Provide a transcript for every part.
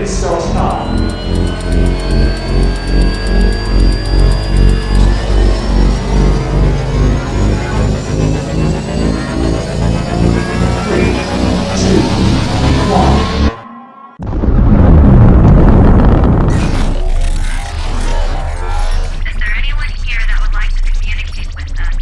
it starts now. Three, two, one. Is there anyone here that would like to communicate with us?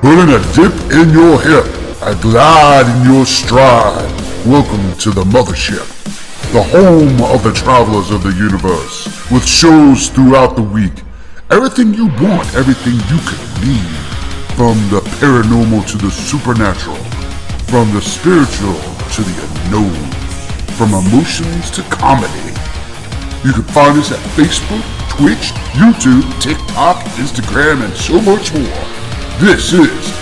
Putting a dip in your hip, a glide in your stride. Welcome to the mothership, the home of the travelers of the universe, with shows throughout the week. Everything you want, everything you could need. From the paranormal to the supernatural, from the spiritual to the unknown, from emotions to comedy. You can find us at Facebook, Twitch, YouTube, TikTok, Instagram, and so much more. This is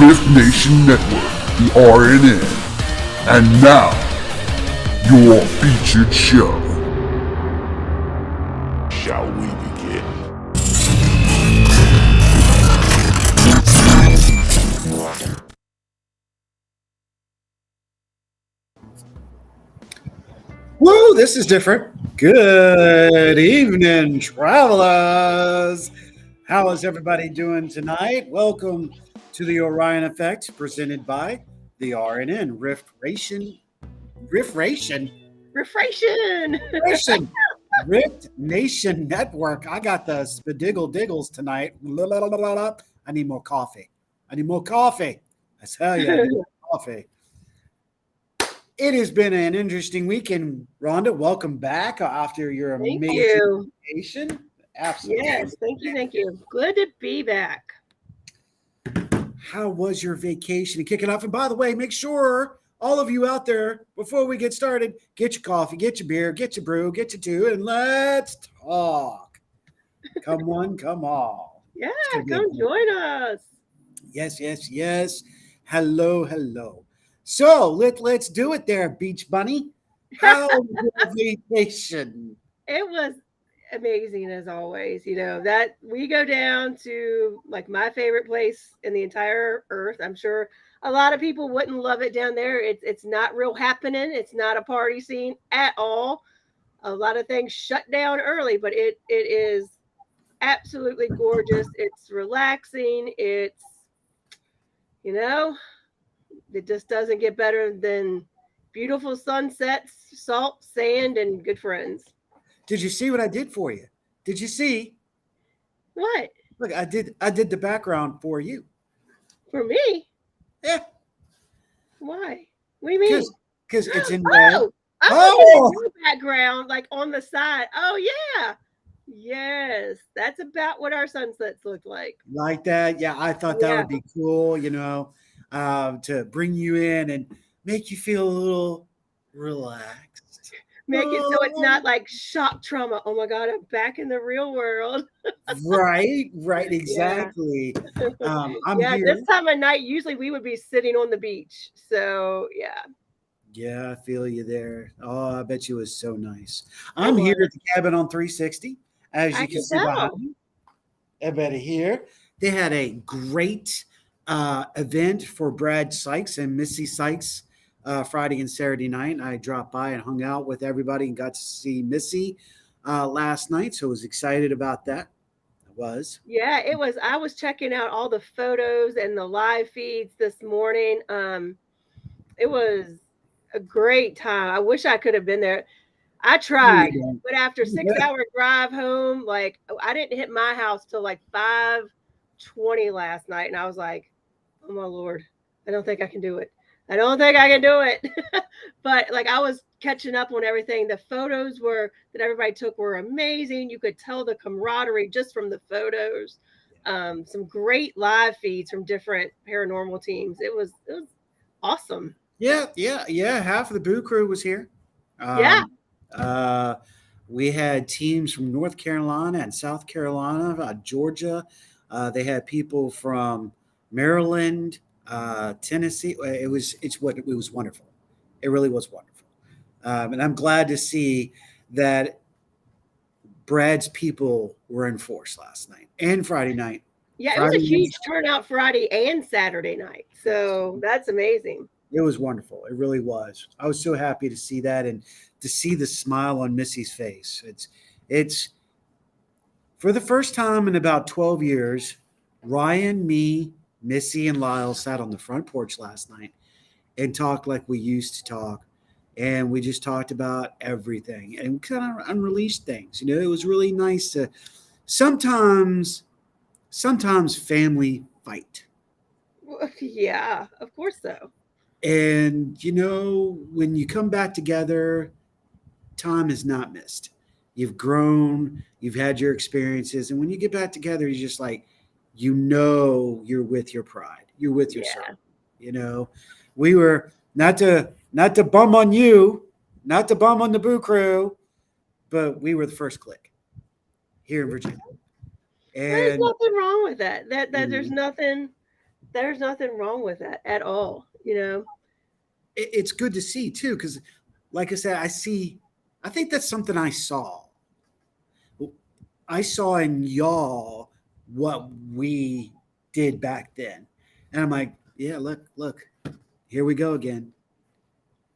R.I.F.T Nation Network, the RNN. And now, your featured show. Shall we begin? Woo, this is different. Good evening, travelers. How is everybody doing tonight? Welcome to the Orion Effect, presented by the RNN, R.I.F.T Nation Network. I got the spadiggle diggles tonight. I need more coffee. I tell you, I need more coffee. It has been an interesting weekend, Rhonda. Welcome back after your amazing vacation. Absolutely. Yes, thank you. Good to be back. How was your vacation? And kick it off. And by the way, make sure all of you out there, before we get started, get your coffee, get your beer, get your brew, get your two, and let's talk. Come on, come on. Yeah, come join us. Yes. Hello. So let's do it there, Beach Bunny. How was your vacation? It was amazing as always. You know, that we go down to like my favorite place in the entire earth. I'm sure a lot of people wouldn't love it down there. It's not real happening. It's not a party scene at all. A lot of things shut down early, but it is absolutely gorgeous. It's relaxing. It's, you know, it just doesn't get better than beautiful sunsets, salt, sand, and good friends. Did you see what I did for you? Did you see? What? Look, I did the background for you. For me? Yeah. Why? What do you mean? Because it's in red. Oh, your background, like on the side. Oh, yeah. Yes. That's about what our sunsets look like. Like that? Yeah, I thought that would be cool, to bring you in and make you feel a little relaxed. Make it so it's not like shock trauma. Oh my God, I'm back in the real world. Right, exactly. Yeah. I'm here. This time of night, usually we would be sitting on the beach. So, yeah. Yeah, I feel you there. Oh, I bet you it was so nice. I'm here at the cabin on 360, as you can see behind me. Everybody here. They had a great event for Brad Sykes and Missy Sykes Friday and Saturday night. I dropped by and hung out with everybody and got to see Missy last night. So I was excited about that. I was. Yeah, it was. I was checking out all the photos and the live feeds this morning. It was a great time. I wish I could have been there. I tried, but after 6-hour drive home, like I didn't hit my house till like 5:20 last night. And I was like, oh my Lord, I don't think I can do it. But like I was catching up on everything. The photos that everybody took were amazing. You could tell the camaraderie just from the photos. Some great live feeds from different paranormal teams. It was awesome. Yeah. Half of the Boo Crew was here. We had teams from North Carolina and South Carolina, Georgia. They had people from Maryland, Tennessee. It was wonderful. It really was wonderful. And I'm glad to see that Brad's people were in force last night and Friday night. Yeah, it was a Friday night. huge turnout Friday and Saturday night. So that's amazing. It was wonderful. It really was. I was so happy to see that and to see the smile on Missy's face. It's for the first time in about 12 years, Ryan, me, Missy, and Lyle sat on the front porch last night and talked like we used to talk. And we just talked about everything and kind of unreleased things. You know, it was really nice to sometimes family fight. Yeah, of course so. And you know, when you come back together, time is not missed. You've grown, you've had your experiences, and when you get back together, you're just like, you know, you're with your pride, you're with your Yeah. circle. You know, we were not to bum on you, not to bum on the Boo Crew, but we were the first click here in Virginia, There's and nothing wrong with that. That you know, there's nothing wrong with that at all, you know. it's good to see too, because like I said, I think that's something I saw. I saw in y'all what we did back then. And I'm like, yeah, look, here we go again.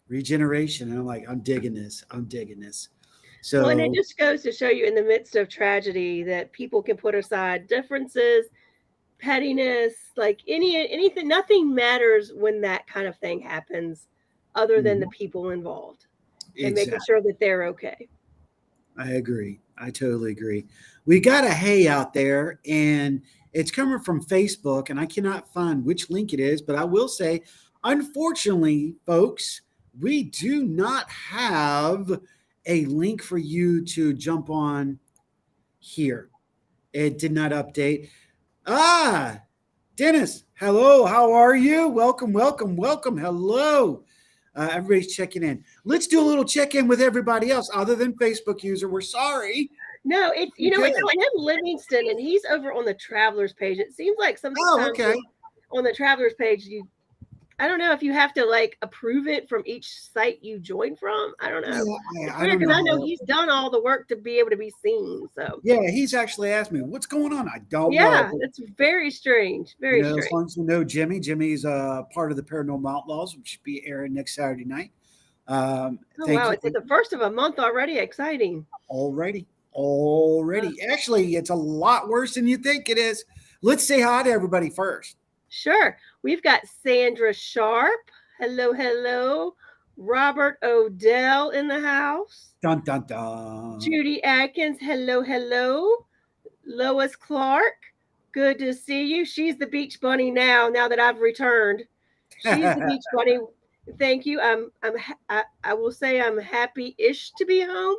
Regeneration. And I'm like, I'm digging this. I'm digging this. Well, and it So, just goes to show you in the midst of tragedy that people can put aside differences, pettiness, like anything, nothing matters when that kind of thing happens other than the mhm, people involved and making exactly. sure that they're okay. I agree. I totally agree. We got a hey out there, and it's coming from Facebook, and I cannot find which link it is, but I will say, unfortunately, folks, we do not have a link for you to jump on here. It did not update. Ah, Dennis, hello. How are you? Welcome, welcome, welcome. Hello. Everybody's checking in. Let's do a little check in with everybody else other than Facebook user. We're sorry. No, it's Okay. it's Tim Livingston, and he's over on the Travelers page. It seems like Oh, sometimes okay. on the Travelers page, I don't know if you have to like approve it from each site you join from. I don't know. Yeah, It's I weird don't because know I know how. he's done all the work to be able to be seen. So Yeah, he's actually asked me what's going on. I don't know. yeah, it's very strange. You Very know, as strange. long as you know Jimmy, Jimmy's part of the Paranormal Outlaws, which should be airing next Saturday night. Oh Thank wow, you. it's at the first of a month already. Exciting. Already. Uh, Already. Actually, it's a lot worse than you think it is. Let's say hi to everybody first. sure. We've got Sandra Sharp. Hello, hello. Robert Odell in the house. Dun dun dun. Judy Atkins. Hello, hello. Lois Clark. Good to see you. She's the beach bunny now that I've returned. She's the beach bunny. Thank you. I will say I'm happy-ish to be home.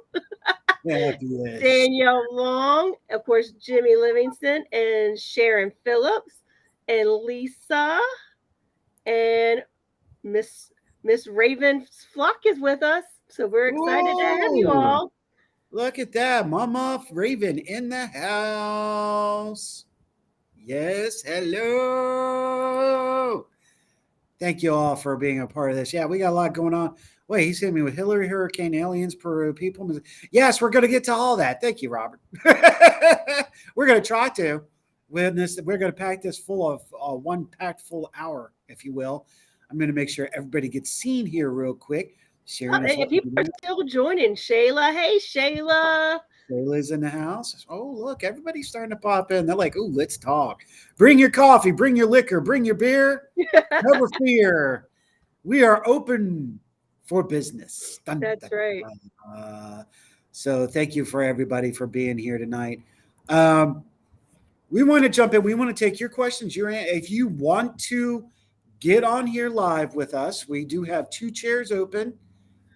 Fabulous. Danielle Long, of course, Jimmy Livingston, and Sharon Phillips, and Lisa, and Miss Raven Flock is with us. So we're excited to have you Whoa. all. Look at that. Mama Raven in the house. Yes. Hello. Thank you all for being a part of this. Yeah, we got a lot going on. Wait, he's hitting me with Hillary, Hurricane, Aliens, Peru, people. Yes, we're going to get to all that. Thank you, Robert. We're going to try to. We're going to pack this full of one packed full hour, if you will. I'm going to make sure everybody gets seen here real quick. Sharon is And people are still joining. Shayla, hey Shayla. Shayla's in the house. Oh, look, everybody's starting to pop in. They're like, oh, let's talk. Bring your coffee, bring your liquor, bring your beer. Never fear. We are open for business. Dun, That's dun, right. dun. So thank you for everybody for being here tonight. Um, we want to jump in. We want to take your questions. If you want to get on here live with us, we do have 2 chairs open.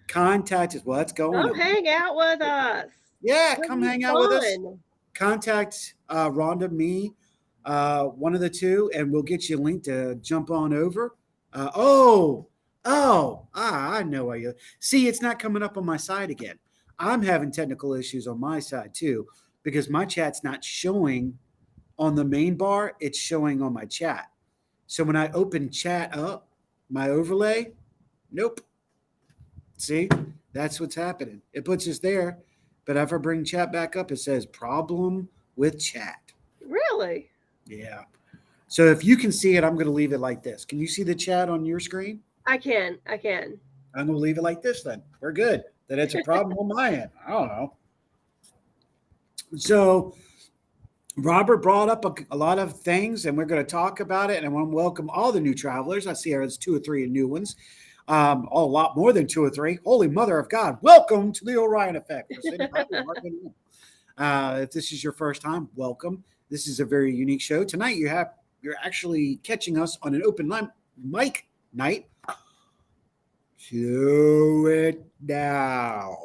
Contact us. What's going Come on? hang out with us. Yeah, It'll come be hang out with us. fun. Contact Rhonda, me, one of the two, and we'll get you a link to jump on over. I know why you see. It's not coming up on my side again. I'm having technical issues on my side too because my chat's not showing on the main bar. It's showing on my chat. So when I open chat up, my overlay, nope. See, that's what's happening. It puts us there, but if I bring chat back up, it says problem with chat. Really? Yeah. So if you can see it, I'm going to leave it like this. Can you see the chat on your screen? I can. I can. I'm going to leave it like this then. We're good. Then it's a problem on my end. I don't know. So Robert brought up a lot of things, and we're going to talk about it. And I want to welcome all the new travelers. I see there's 2 or 3 new ones. A lot more than 2 or 3. Holy Mother of God! Welcome to the Orion Effect. If this is your first time, welcome. This is a very unique show. Tonight you're actually catching us on an open mic night. Do it now.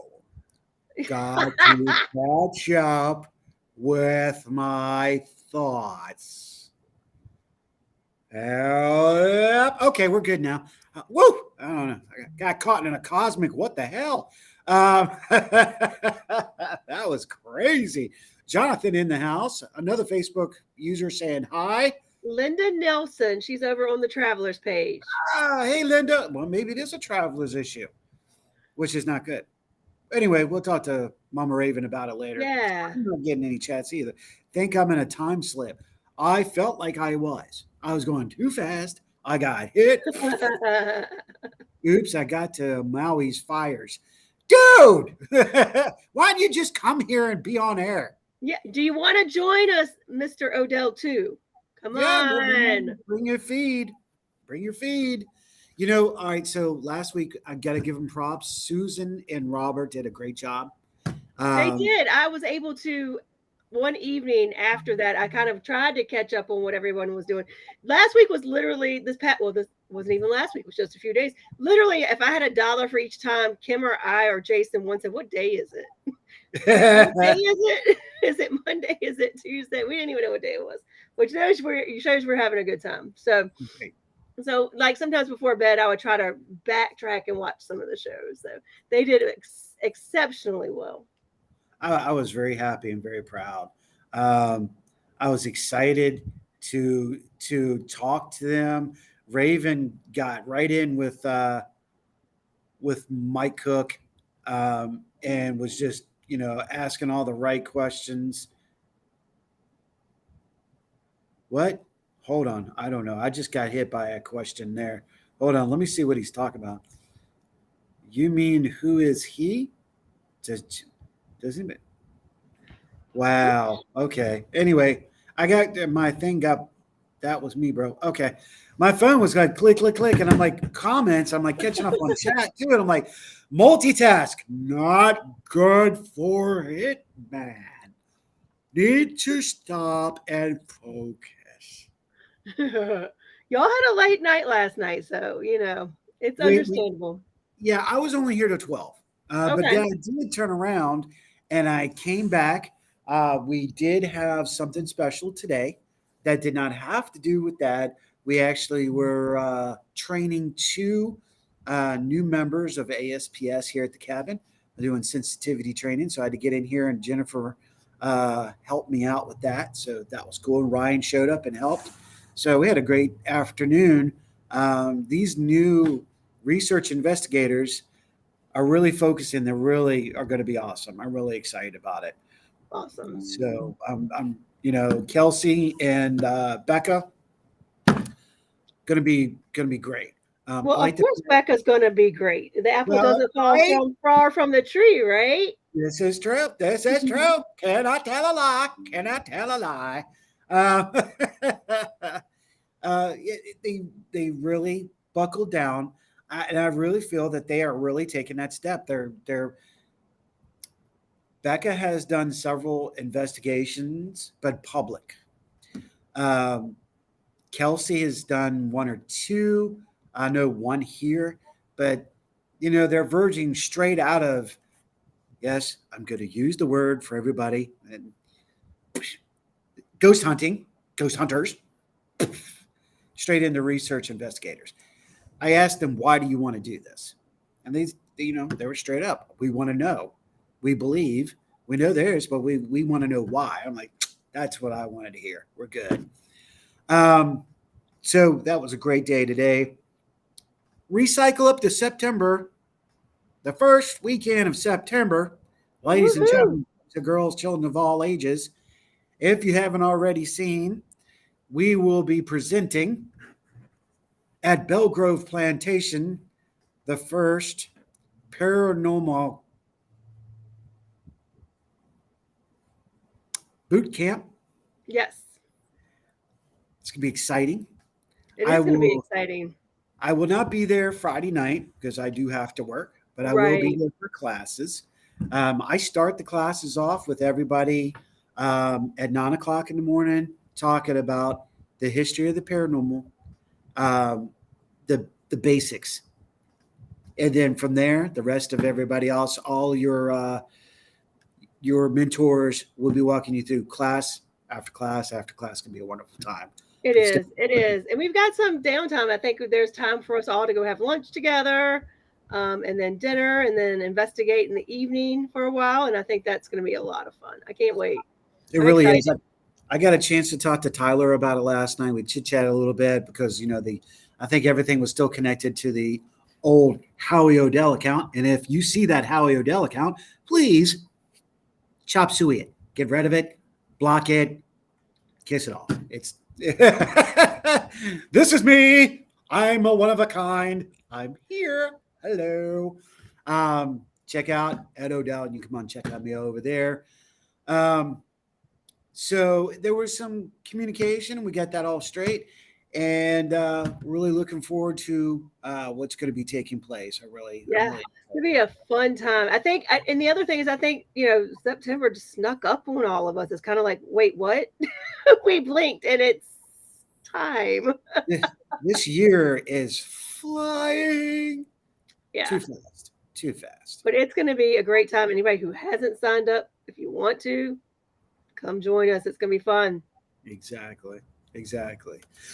Got to catch up with my thoughts. Okay, we're good now. Woo! I don't know. I got caught in a cosmic. What the hell? That was crazy. Jonathan in the house. Another Facebook user saying hi. Linda Nelson. She's over on the Travelers page. Hey, Linda. Well, maybe it is a traveler's issue, which is not good. Anyway, we'll talk to Mama Raven about it later. Yeah. I'm not getting any chats either. Think I'm in a time slip. I felt like I was. I was going too fast. I got hit. Oops, I got to Maui's fires. Dude, why don't you just come here and be on air? Yeah. Do you want to join us, Mr. Odell, too? Come on. Bring your feed. Bring your feed. You know, all right, so last week, I got to give them props. Susan and Robert did a great job. They did. I was able to, one evening after that, I kind of tried to catch up on what everyone was doing. Last week was literally this wasn't even last week. It was just a few days. Literally, if I had $1 for each time, Kim or I or Jason once said, what day is it? What day is it? Is it Monday? Is it Tuesday? We didn't even know what day it was, which shows we're having a good time. So like sometimes before bed, I would try to backtrack and watch some of the shows. So they did exceptionally well. I was very happy and very proud. I was excited to talk to them. Raven got right in with Mike Cook and was just asking all the right questions. What? Hold on. I don't know. I just got hit by a question there. Hold on. Let me see what he's talking about. You mean who is he? Does he? Wow. Okay. Anyway, I got my thing got. That was me, bro. Okay. My phone was like click, click, click. And I'm like, comments. I'm like catching up on chat too. And I'm like, multitask. Not good for it, man. Need to stop and focus. Y'all had a late night last night, so it's understandable. Yeah, I was only here till 12, but then I did turn around and I came back. We did have something special today that did not have to do with that. We actually were training 2 new members of ASPS here at the cabin. We're doing sensitivity training, so I had to get in here, and Jennifer helped me out with that. So that was cool. And Ryan showed up and helped. So we had a great afternoon. These new research investigators are really focusing. They really are going to be awesome. I'm really excited about it. Awesome. So I'm Kelsey and Becca going to be great. Well, of course, Becca's going to be great. The apple doesn't fall far from the tree, right? This is true. This is true. Cannot tell a lie. Cannot tell a lie. They really buckled down, and I really feel that they are really taking that step. Becca has done several investigations, but public. Kelsey has done 1 or 2. I know 1 here, but they're verging straight out of. Yes, I'm going to use the word for everybody. And ghost hunting, ghost hunters, straight into research investigators. I asked them, why do you want to do this? And they were straight up. We want to know. We believe. We know theirs, but we want to know why. I'm like, that's what I wanted to hear. We're good. So that was a great day today. Recycle up to September. The first weekend of September, ladies and gentlemen, to girls, children of all ages. If you haven't already seen, we will be presenting at Belgrove Plantation the first paranormal boot camp. Yes, It's gonna be exciting. it I is going to be will exciting. I will not be there Friday night because I do have to work, but I will be Right. there for classes. I start the classes off with everybody at 9 o'clock in the morning talking about the history of the paranormal, um, the basics, and then from there, the rest of everybody else, all your mentors will be walking you through class after class after class. Can be a wonderful time. It It's is. It is. And we've got some downtime. I think there's time for us all to go have lunch together, and then dinner, and then investigate in the evening for a while. And I think that's going to be a lot of fun. I can't wait. It I'm really excited. is. I got a chance to talk to Tyler about it last night. We chit chatted a little bit because I think everything was still connected to the old Howie Odell account. And if you see that Howie Odell account, please chop suey it, get rid of it, block it, kiss it off. It's this is me. I'm a one of a kind. I'm here. Hello. Check out Ed Odell, and you come on check out me over there. So there was some communication. We got that all straight, and really looking forward to what's going to be taking place. I'm Yeah, really it'll be a fun time. I think, and the other thing is, I think September just snuck up on all of us. It's kind of like, wait, what? We blinked, and it's time. this year is flying Yeah, too fast, too fast. but it's going to be a great time. Anybody who hasn't signed up, if you want to, come join us. It's going to be fun. Exactly.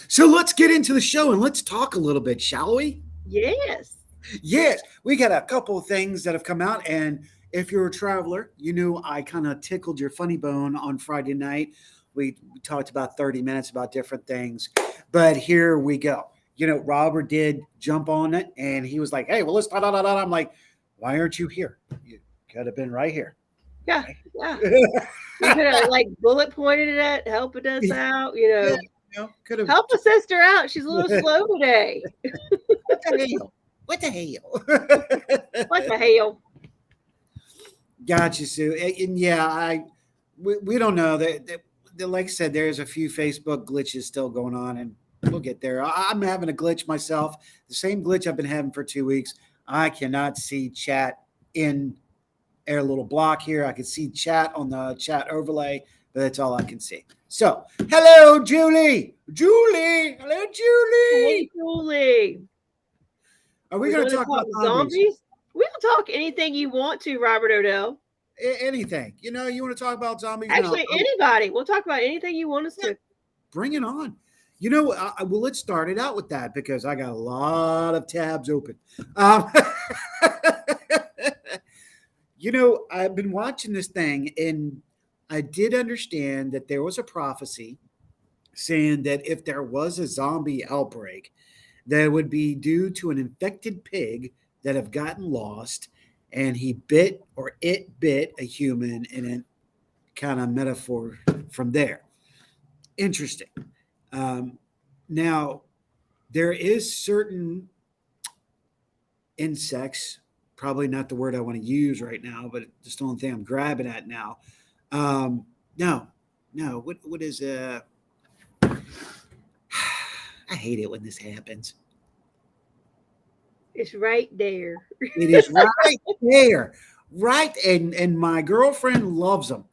So let's get into the show and let's talk a little bit, shall we? Yes. Yes, we got a couple of things that have come out. And if you're a traveler, you knew I kind of tickled your funny bone on Friday night. We talked about 30 minutes about different things, but here we go. Robert did jump on it and he was like, hey, well, let's, I'm like, why aren't you here? You could have been right here. Yeah. Yeah. You could have like bullet pointed it at helping us out, Could have. help a sister out. She's a little slow today. What the hell? What the hell? What the hell? Gotcha, Sue. And yeah, we don't know that. Like I said, there's a few Facebook glitches still going on, and we'll get there. I'm having a glitch myself. The same glitch I've been having for 2 weeks. I cannot see chat in a little block here. I can see chat on the chat overlay, but that's all I can see. So, hello, Julie. Hello, Julie. Hey, Julie. Are we going to talk about zombies? We'll talk anything you want to, Robert Odell. Anything. You want to talk about zombies? Actually, anybody. We'll talk about anything you want us to. Bring it on. Well, let's start it out with that because I got a lot of tabs open. I've been watching this thing and I did understand that there was a prophecy saying that if there was a zombie outbreak, that it would be due to an infected pig that have gotten lost and it bit a human and it kind of metaphor from there. Interesting. Now, there is certain insects, probably not the word I want to use right now, but it's the only thing I'm grabbing at now. No, what is I hate it when this happens. It's right there. It is right there. Right. And my girlfriend loves them.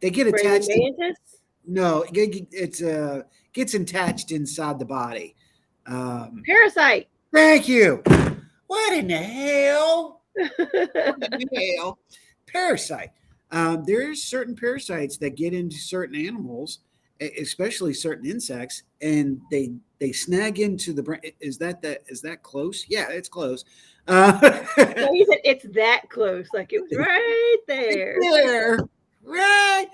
They get attached. No, it's gets attached inside the body. Parasite. Thank you. What in the hell? Parasite. There's certain parasites that get into certain animals, especially certain insects, and they snag into the brain. Is that close? Yeah, it's close. So you said it's that close, like it was right there. Right.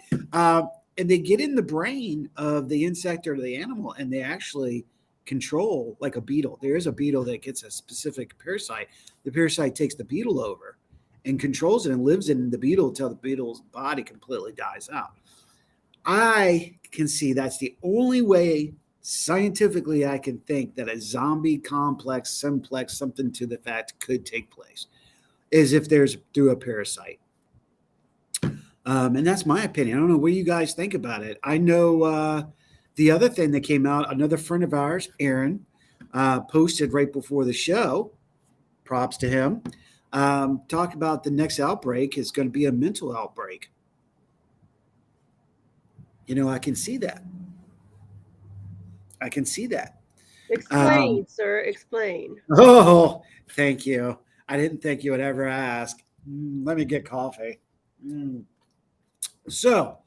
And they get in the brain of the insect or the animal, and they actually control like a beetle. There is a beetle that gets a specific parasite. The parasite takes the beetle over and controls it and lives in the beetle until the beetle's body completely dies out. I can see that's the only way scientifically I can think that a zombie complex, simplex, something to the fact could take place is if there's through a parasite. And that's my opinion. I don't know what you guys think about it. I know the other thing that came out, another friend of ours, Aaron, posted right before the show. Props to him. Talk about the next outbreak is going to be a mental outbreak. I can see that. I can see that. Explain, sir. Explain. Oh, thank you. I didn't think you would ever ask. Let me get coffee. So,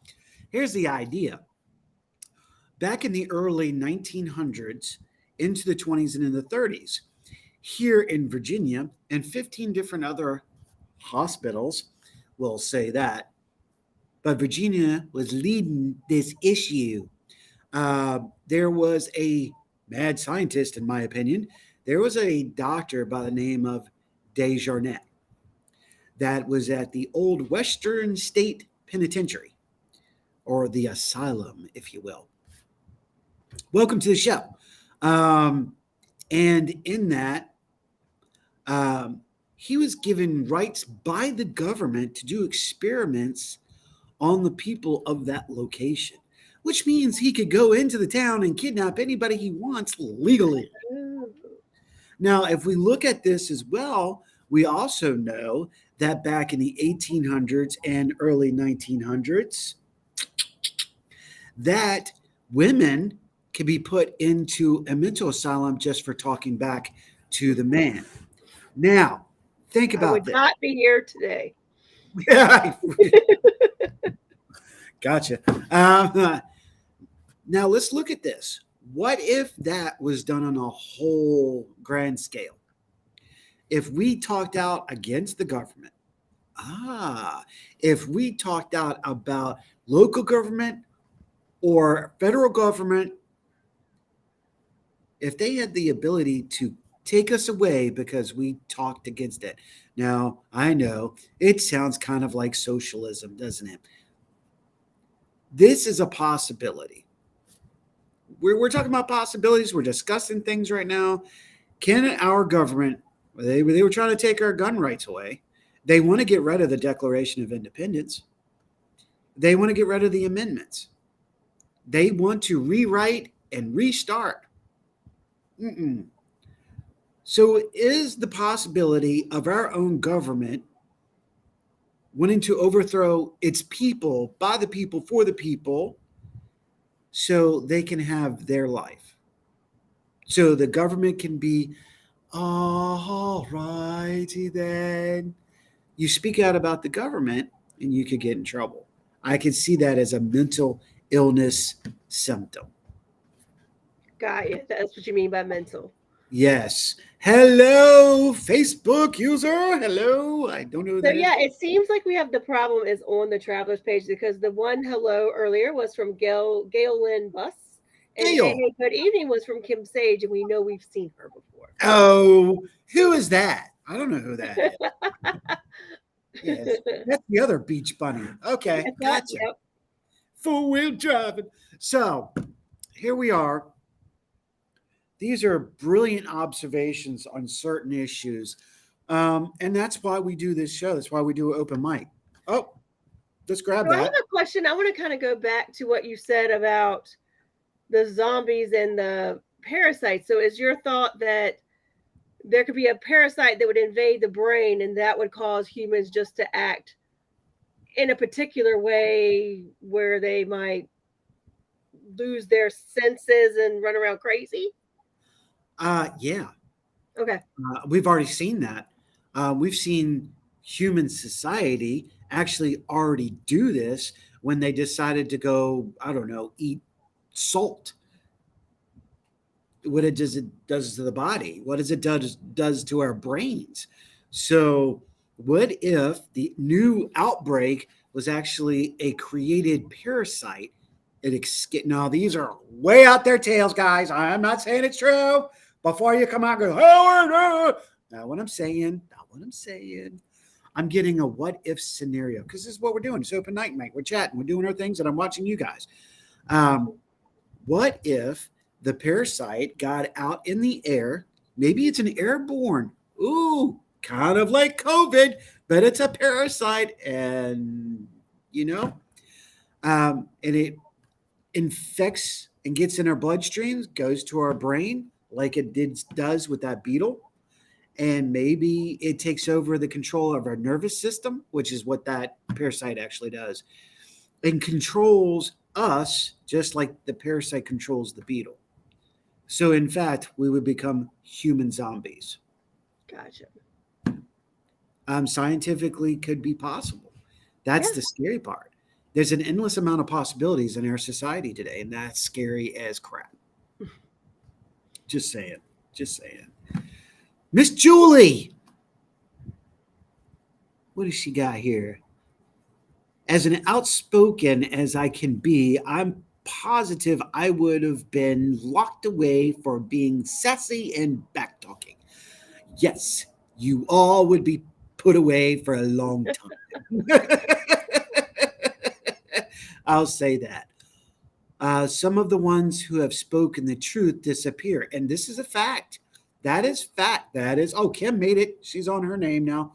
here's the idea. Back in the early 1900s, into the 20s and in the 30s, here in Virginia and 15 different other hospitals will say that, but Virginia was leading this issue. There was a mad scientist, in my opinion. There was a doctor by the name of Desjardins that was at the old Western State Penitentiary, or the asylum, if you will. Welcome to the show. And in that, he was given rights by the government to do experiments on the people of that location, which means he could go into the town and kidnap anybody he wants legally. Now, if we look at this as well, we also know that back in the 1800s and early 1900s, that women could be put into a mental asylum just for talking back to the man. Now, think about I would this. not be here today. Yeah. Gotcha. Now let's look at this. What if that was done on a whole grand scale? If we talked out against the government, if we talked out about local government or federal government, if they had the ability to take us away because we talked against it. Now, I know it sounds kind of like socialism, doesn't it? This is a possibility. We're talking about possibilities. We're discussing things right now. Can our government, they were trying to take our gun rights away. They want to get rid of the Declaration of Independence. They want to get rid of the amendments. They want to rewrite and restart. So is the possibility of our own government wanting to overthrow its people, by the people, for the people, so they can have their life? So the government can be, all righty then. You speak out about the government and you could get in trouble. I could see that as a mental illness symptom. Got you. That's what you mean by mental. Yes. Hello, Facebook user. Hello. I don't know who So that yeah, is. it seems like we have the problem is on the travelers page because the one hello earlier was from Gail Lynn Buss. And Gail. hey, good evening was from Kim Sage, and we know we've seen her before. Oh, who is that? I don't know who that is. Yes, that's the other beach bunny. Okay, gotcha. Yep. Four-wheel driving. So here we are. These are brilliant observations on certain issues. And that's why we do this show. That's why we do open mic. Oh, let's grab So I that. have a question. I want to kind of go back to what you said about the zombies and the parasites. So is your thought that there could be a parasite that would invade the brain and that would cause humans just to act in a particular way where they might lose their senses and run around crazy? Yeah. Okay. We've already seen that. We've seen human society actually already do this when they decided to go, I don't know, eat salt. What it does to the body, what it does to our brains. So what if the new outbreak was actually a created parasite? Now these are way out their tails, guys. I'm not saying it's true. Before you come out and go, oh, no. Not what I'm saying. I'm getting a what if scenario because this is what we're doing. It's open night, Mike. We're chatting, we're doing our things, and I'm watching you guys. What if the parasite got out in the air? Maybe it's an airborne. Ooh, kind of like COVID, but it's a parasite, and and it infects and gets in our bloodstreams, goes to our brain like it does with that beetle. And maybe it takes over the control of our nervous system, which is what that parasite actually does, and controls us just like the parasite controls the beetle. So, in fact, we would become human zombies. Gotcha. Scientifically could be possible. That's the scary part. There's an endless amount of possibilities in our society today, and that's scary as crap. Just saying. Just saying. Miss Julie, what does she got here? As an outspoken as I can be, I'm positive I would have been locked away for being sassy and backtalking. Yes, you all would be put away for a long time. I'll say that. Some of the ones who have spoken the truth disappear. And this is a fact. That is fact. That is, Kim made it. She's on her name now.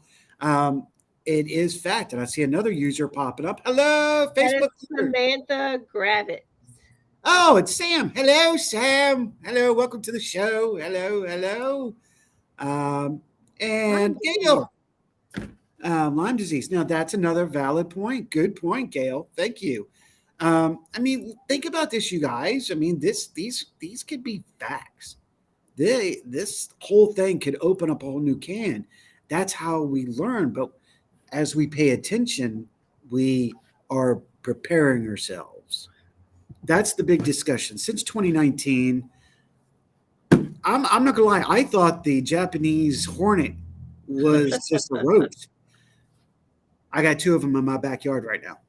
It is fact. And I see another user popping up. Hello, Facebook. Samantha Gravett. Oh, it's Sam. Hello, Sam. Hello, welcome to the show. Hello. And Gail. Lyme disease. Now, that's another valid point. Good point, Gail. Thank you. Think about this, you guys. These could be facts. This whole thing could open up a whole new can. That's how we learn. But as we pay attention, we are preparing ourselves. That's the big discussion. Since 2019, I'm not gonna lie, I thought the Japanese hornet was just a roach. I got 2 of them in my backyard right now.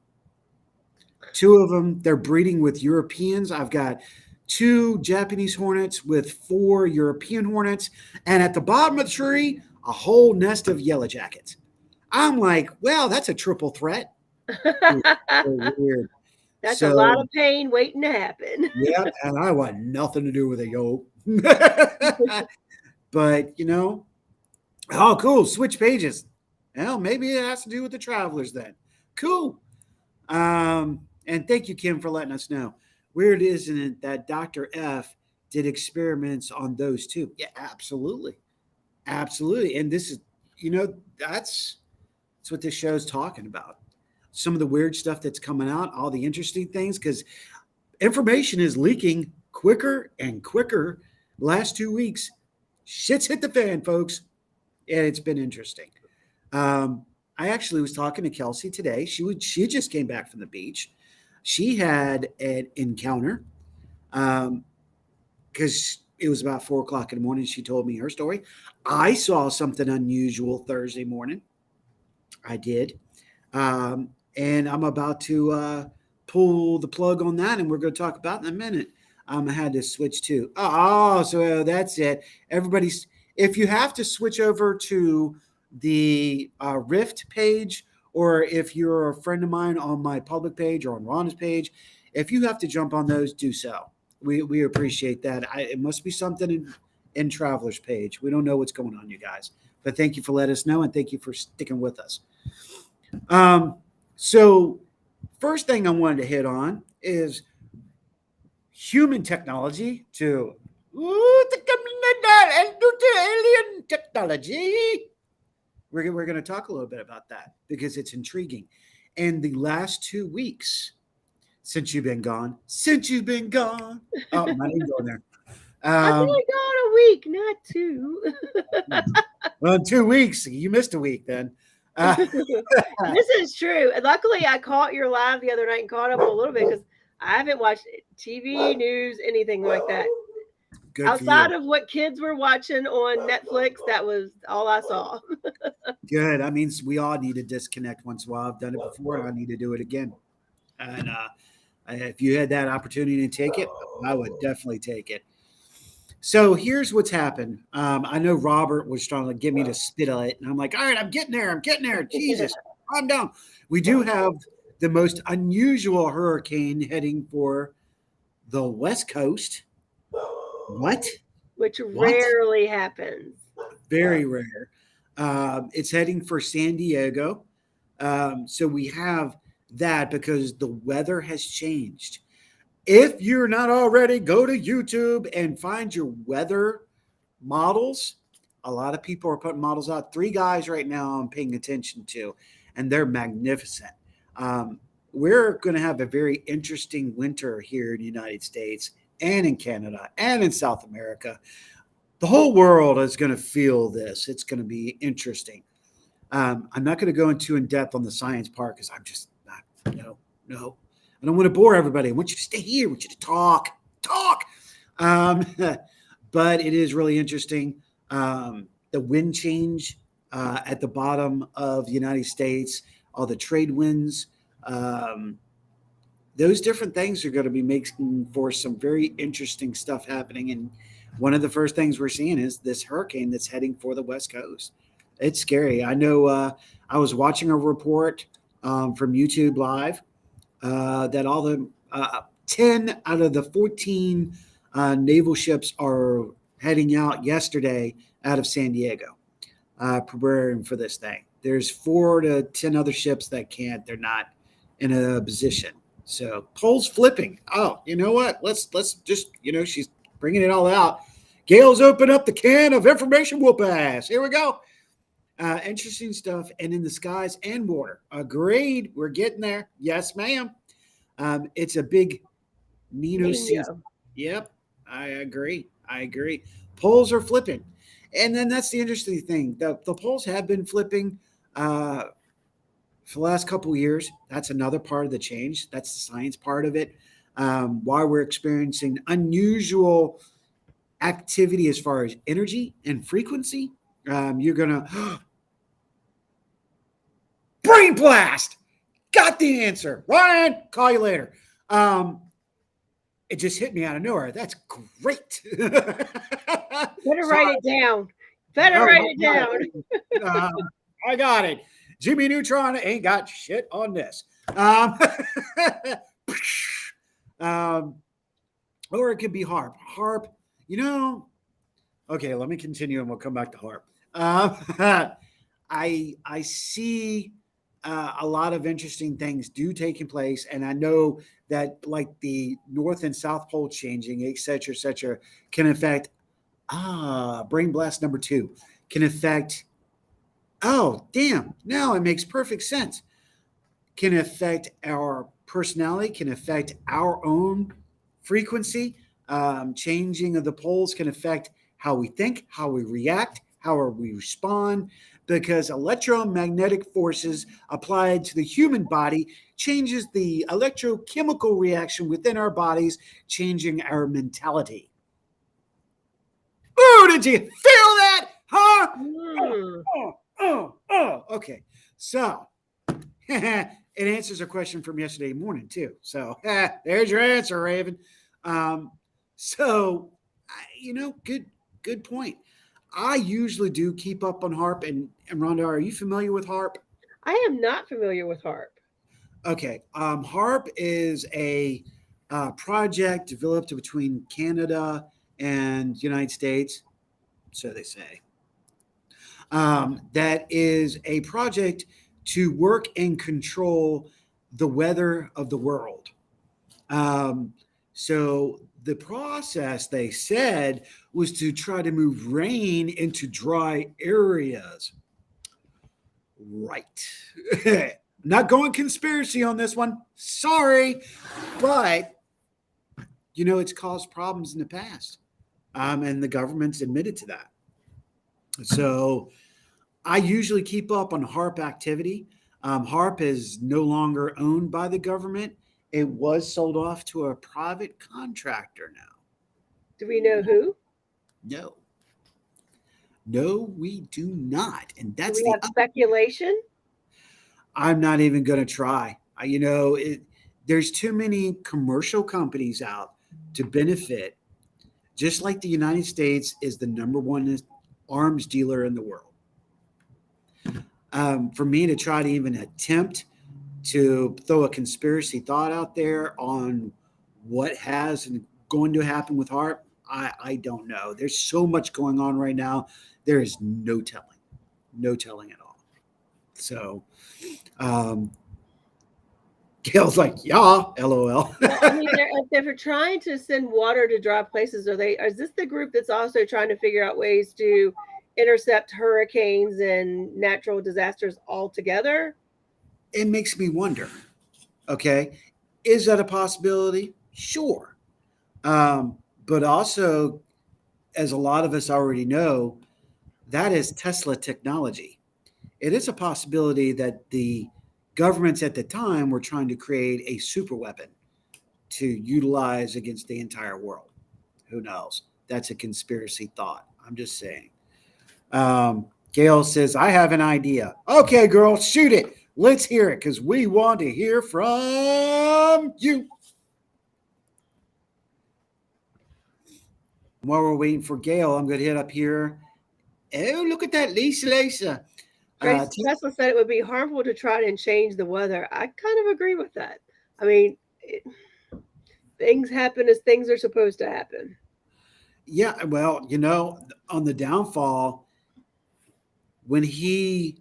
2 of them, they're breeding with Europeans. I've got 2 Japanese hornets with 4 European hornets. And at the bottom of the tree, a whole nest of yellow jackets. I'm like, well, that's a triple threat. So weird. That's a lot of pain waiting to happen. Yeah, and I want nothing to do with it, yo. But, oh, cool. Switch pages. Well, maybe it has to do with the travelers then. Cool. And thank you, Kim, for letting us know. Weird, isn't it, that Dr. F did experiments on those too? Yeah, absolutely. Absolutely. And this is, that's what this show's talking about. Some of the weird stuff that's coming out, all the interesting things, because information is leaking quicker and quicker. Last 2 weeks, shit's hit the fan, folks. And it's been interesting. I actually was talking to Kelsey today. She just came back from the beach. She had an encounter because it was about 4:00 in the morning. She told me her story. I saw something unusual Thursday morning. I did. And I'm about to pull the plug on that, and we're going to talk about it in a minute. I had to switch to. So that's it. Everybody's. If you have to switch over to the R.I.F.T page, or if you're a friend of mine on my public page or on Rhonda's page, if you have to jump on those, do so. We appreciate that. It must be something in Traveler's page. We don't know what's going on, you guys. But thank you for letting us know, and thank you for sticking with us. So first thing I wanted to hit on is human technology to alien technology. We're going to talk a little bit about that because it's intriguing. And the last 2 weeks since you've been gone. Oh, I didn't go there. I've only gone a week, not 2. Well, 2 weeks. You missed a week then. This is true. Luckily, I caught your live the other night and caught up a little bit because I haven't watched TV, news, anything like that. Good outside of what kids were watching on Netflix. That was all I saw. Good. That means we all need to disconnect once in a while. I've done it before and I need to do it again. And if you had that opportunity to take it, I would definitely take it. So here's what's happened. I know Robert was trying to get me to spit on it, and I'm like, all right, I'm getting there. I'm getting there. Jesus, calm down. We do have the most unusual hurricane heading for the West Coast. What? Which What? rarely happens. Very rare. It's heading for San Diego. So we have that because the weather has changed. If you're not already, go to YouTube and find your weather models. A lot of people are putting models out. 3 guys right now I'm paying attention to, and they're magnificent. We're going to have a very interesting winter here in the United States and in Canada and in South America. The whole world is going to feel this. It's going to be interesting. I'm not going to go into in depth on the science part because I'm just not, no. I don't want to bore everybody. I want you to stay here. I want you to talk. But it is really interesting. The wind change at the bottom of the United States, all the trade winds, those different things are going to be making for some very interesting stuff happening. And one of the first things we're seeing is this hurricane that's heading for the West Coast. It's scary. I know I was watching a report from YouTube Live that all the 10 out of the 14 naval ships are heading out yesterday out of San Diego, preparing for this thing. There's 4 to 10 other ships that can't. They're not in a position. So pole's flipping. Oh, you know what? Let's just, she's bringing it all out. Gail's open up the can of information whoop ass. Here we go. Interesting stuff. And in the skies and water. Agreed. We're getting there. Yes, ma'am. It's a big Nino season. Yep. I agree. Poles are flipping. And then that's the interesting thing. The poles have been flipping for the last couple of years. That's another part of the change. That's the science part of it. Why we're experiencing unusual activity as far as energy and frequency. You're going to brain blast. Got the answer. Ryan, call you later. It just hit me out of nowhere. That's great. Better write it down. Write it down. I got it. Jimmy Neutron ain't got shit on this. Or it could be harp. Harp, okay, let me continue and we'll come back to harp. I see a lot of interesting things do taking place, and I know that like the North and South Pole changing, et cetera, can affect brain blast number 2 can affect. Oh, damn! Now it makes perfect sense. Can affect our personality, can affect our own frequency. Changing of the poles can affect how we think, how we react, how we respond, because electromagnetic forces applied to the human body changes the electrochemical reaction within our bodies, changing our mentality. Oh, did you feel that? Huh? Okay. So it answers a question from yesterday morning too. So there's your answer, Raven. Good point. I usually do keep up on harp. And Rhonda, are you familiar with harp? I am not familiar with harp. Okay. Harp is a project developed between Canada and United States, so they say. That is a project to work and control the weather of the world. So the process, they said, was to try to move rain into dry areas. Right. Not going conspiracy on this one. Sorry. But, it's caused problems in the past. And the government's admitted to that. So I usually keep up on HARP activity. HARP is no longer owned by the government. It was sold off to a private contractor now. Do we know who? No, we do not. And that's do we have speculation? I'm not even going to try. There's too many commercial companies out to benefit just like the United States is the number one arms dealer in the world. For me to try to even attempt to throw a conspiracy thought out there on what has and going to happen with HARP, I don't know. There's so much going on right now. There is no telling at all. So, Gail's like, yeah, LOL. Well, I mean, if they're trying to send water to dry places, is this the group that's also trying to figure out ways to intercept hurricanes and natural disasters altogether? It makes me wonder. Okay, is that a possibility? Sure, but also, as a lot of us already know, that is Tesla technology. It is a possibility that the governments at the time were trying to create a super weapon to utilize against the entire world. Who knows? That's a conspiracy thought. I'm just saying. Gail says, I have an idea. Okay, girl, shoot it. Let's hear it because we want to hear from you. While we're waiting for Gail, I'm going to hit up here. Oh, look at that, Lisa. Tesla said it would be harmful to try and change the weather. I kind of agree with that. I mean, things happen as things are supposed to happen. Yeah, well, on the downfall, when he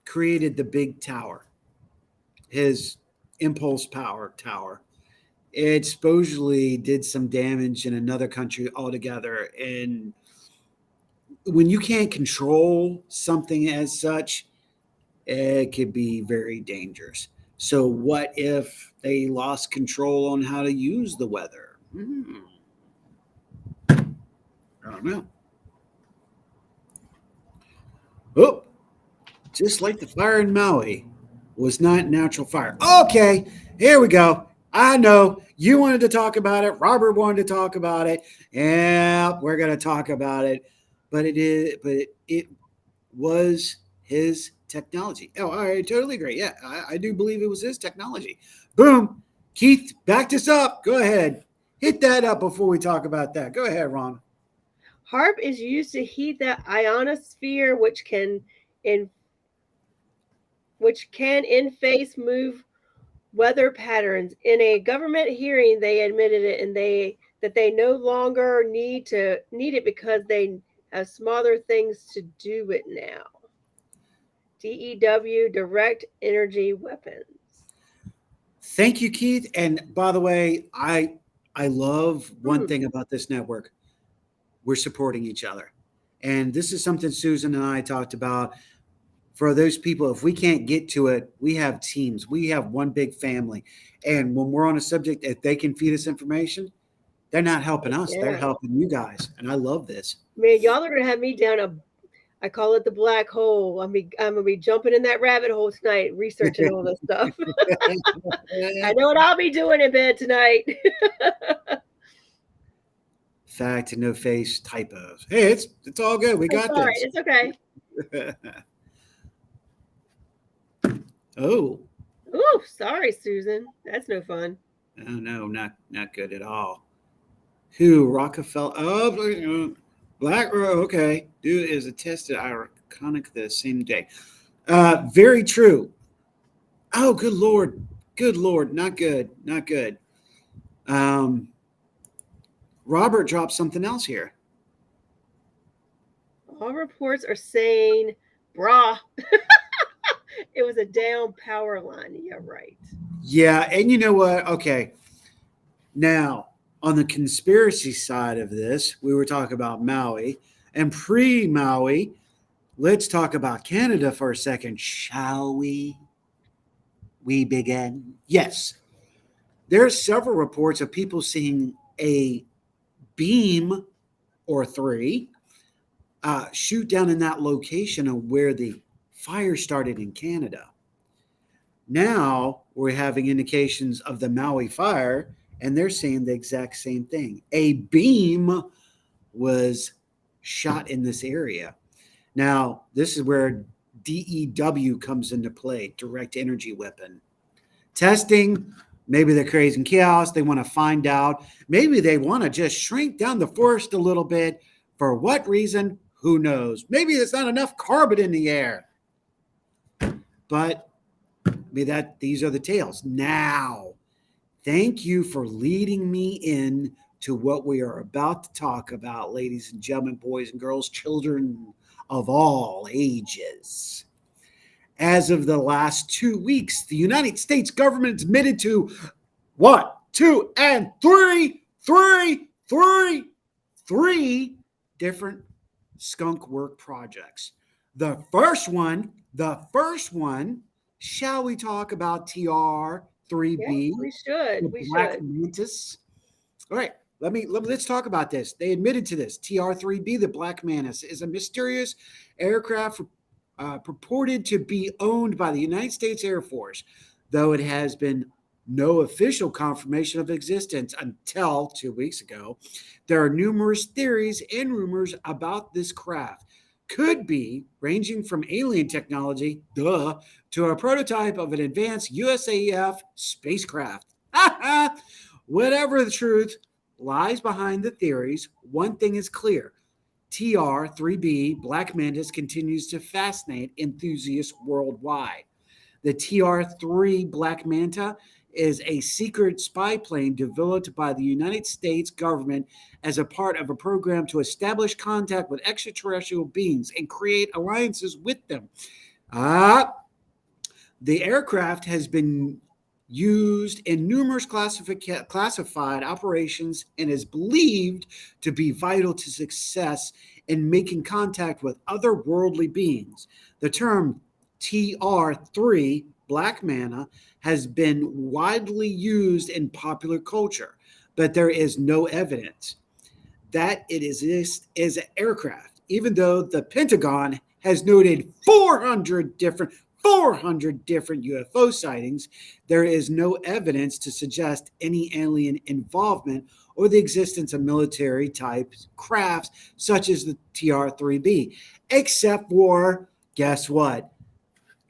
created the big tower, his impulse power tower, it supposedly did some damage in another country altogether. And when you can't control something as such, it could be very dangerous. So what if they lost control on how to use the weather? I don't know. Oh, just like the fire in Maui was not natural fire. Okay, here we go. I know you wanted to talk about it. Robert wanted to talk about it. Yeah, we're going to talk about it. But it was his technology. Oh, I totally agree. Yeah, I do believe it was his technology. Boom. Keith, backed us up. Go ahead. Hit that up before we talk about that. Go ahead, Ron. HARP is used to heat the ionosphere, which can in phase move weather patterns. In a government hearing, they admitted it, and that they no longer need it because they have smaller things to do it now. DEW, direct energy weapons. Thank you, Keith. And by the way, I love one thing about this network. We're supporting each other. And this is something Susan and I talked about. For those people, if we can't get to it, we have teams. We have one big family. And when we're on a subject, if they can feed us information, they're not helping us. They're helping you guys. And I love this. Man, y'all are going to have me down I call it the black hole. I'm going to be jumping in that rabbit hole tonight, researching all this stuff. I know what I'll be doing in bed tonight. Fact, no face, typos. Hey, it's all good. We got this. It's okay. Oh, sorry, Susan. That's no fun. Oh no, not good at all. Who Rockefeller? Oh, Black Row. Okay, dude is attested iconic the same day. Very true. Oh, good lord, not good. Robert dropped something else here. All reports are saying, brah. It was a down power line. Yeah, right. Yeah, and you know what? Okay. Now, on the conspiracy side of this, we were talking about Maui. And pre-Maui, let's talk about Canada for a second, shall we? We begin. Yes. There are several reports of people seeing a beam or three shoot down in that location of where the fire started in Canada. Now we're having indications of the Maui fire, and they're saying the exact same thing. A beam was shot in this area. Now, this is where DEW comes into play, direct energy weapon. Testing Maybe they're creating chaos. They want to find out. Maybe they want to just shrink down the forest a little bit. For what reason? Who knows? Maybe there's not enough carbon in the air. But these are the tales. Now, thank you for leading me in to what we are about to talk about, ladies and gentlemen, boys and girls, children of all ages. As of the last 2 weeks, the United States government admitted to 1, 2, and 3 different skunk work projects. The first one, shall we talk about TR3B? Yes, we should. The We Black should. Mantis. All right, let's talk about this. They admitted to this. TR3B, the Black Mantis, is a mysterious aircraft purported to be owned by the United States Air Force, though it has been no official confirmation of existence until 2 weeks ago. There are numerous theories and rumors about this craft. Could be ranging from alien technology, to a prototype of an advanced USAF spacecraft. Whatever the truth lies behind the theories, one thing is clear. TR3B Black Mantis continues to fascinate enthusiasts worldwide. The TR3 Black Manta is a secret spy plane developed by the United States government as a part of a program to establish contact with extraterrestrial beings and create alliances with them. The aircraft has been used in numerous classified operations and is believed to be vital to success in making contact with otherworldly beings. The term TR3 Black Manta has been widely used in popular culture, but there is no evidence that it exists as an aircraft, even though the Pentagon has noted 400 different UFO sightings. There is no evidence to suggest any alien involvement or the existence of military type crafts such as the TR-3B, except for, guess what?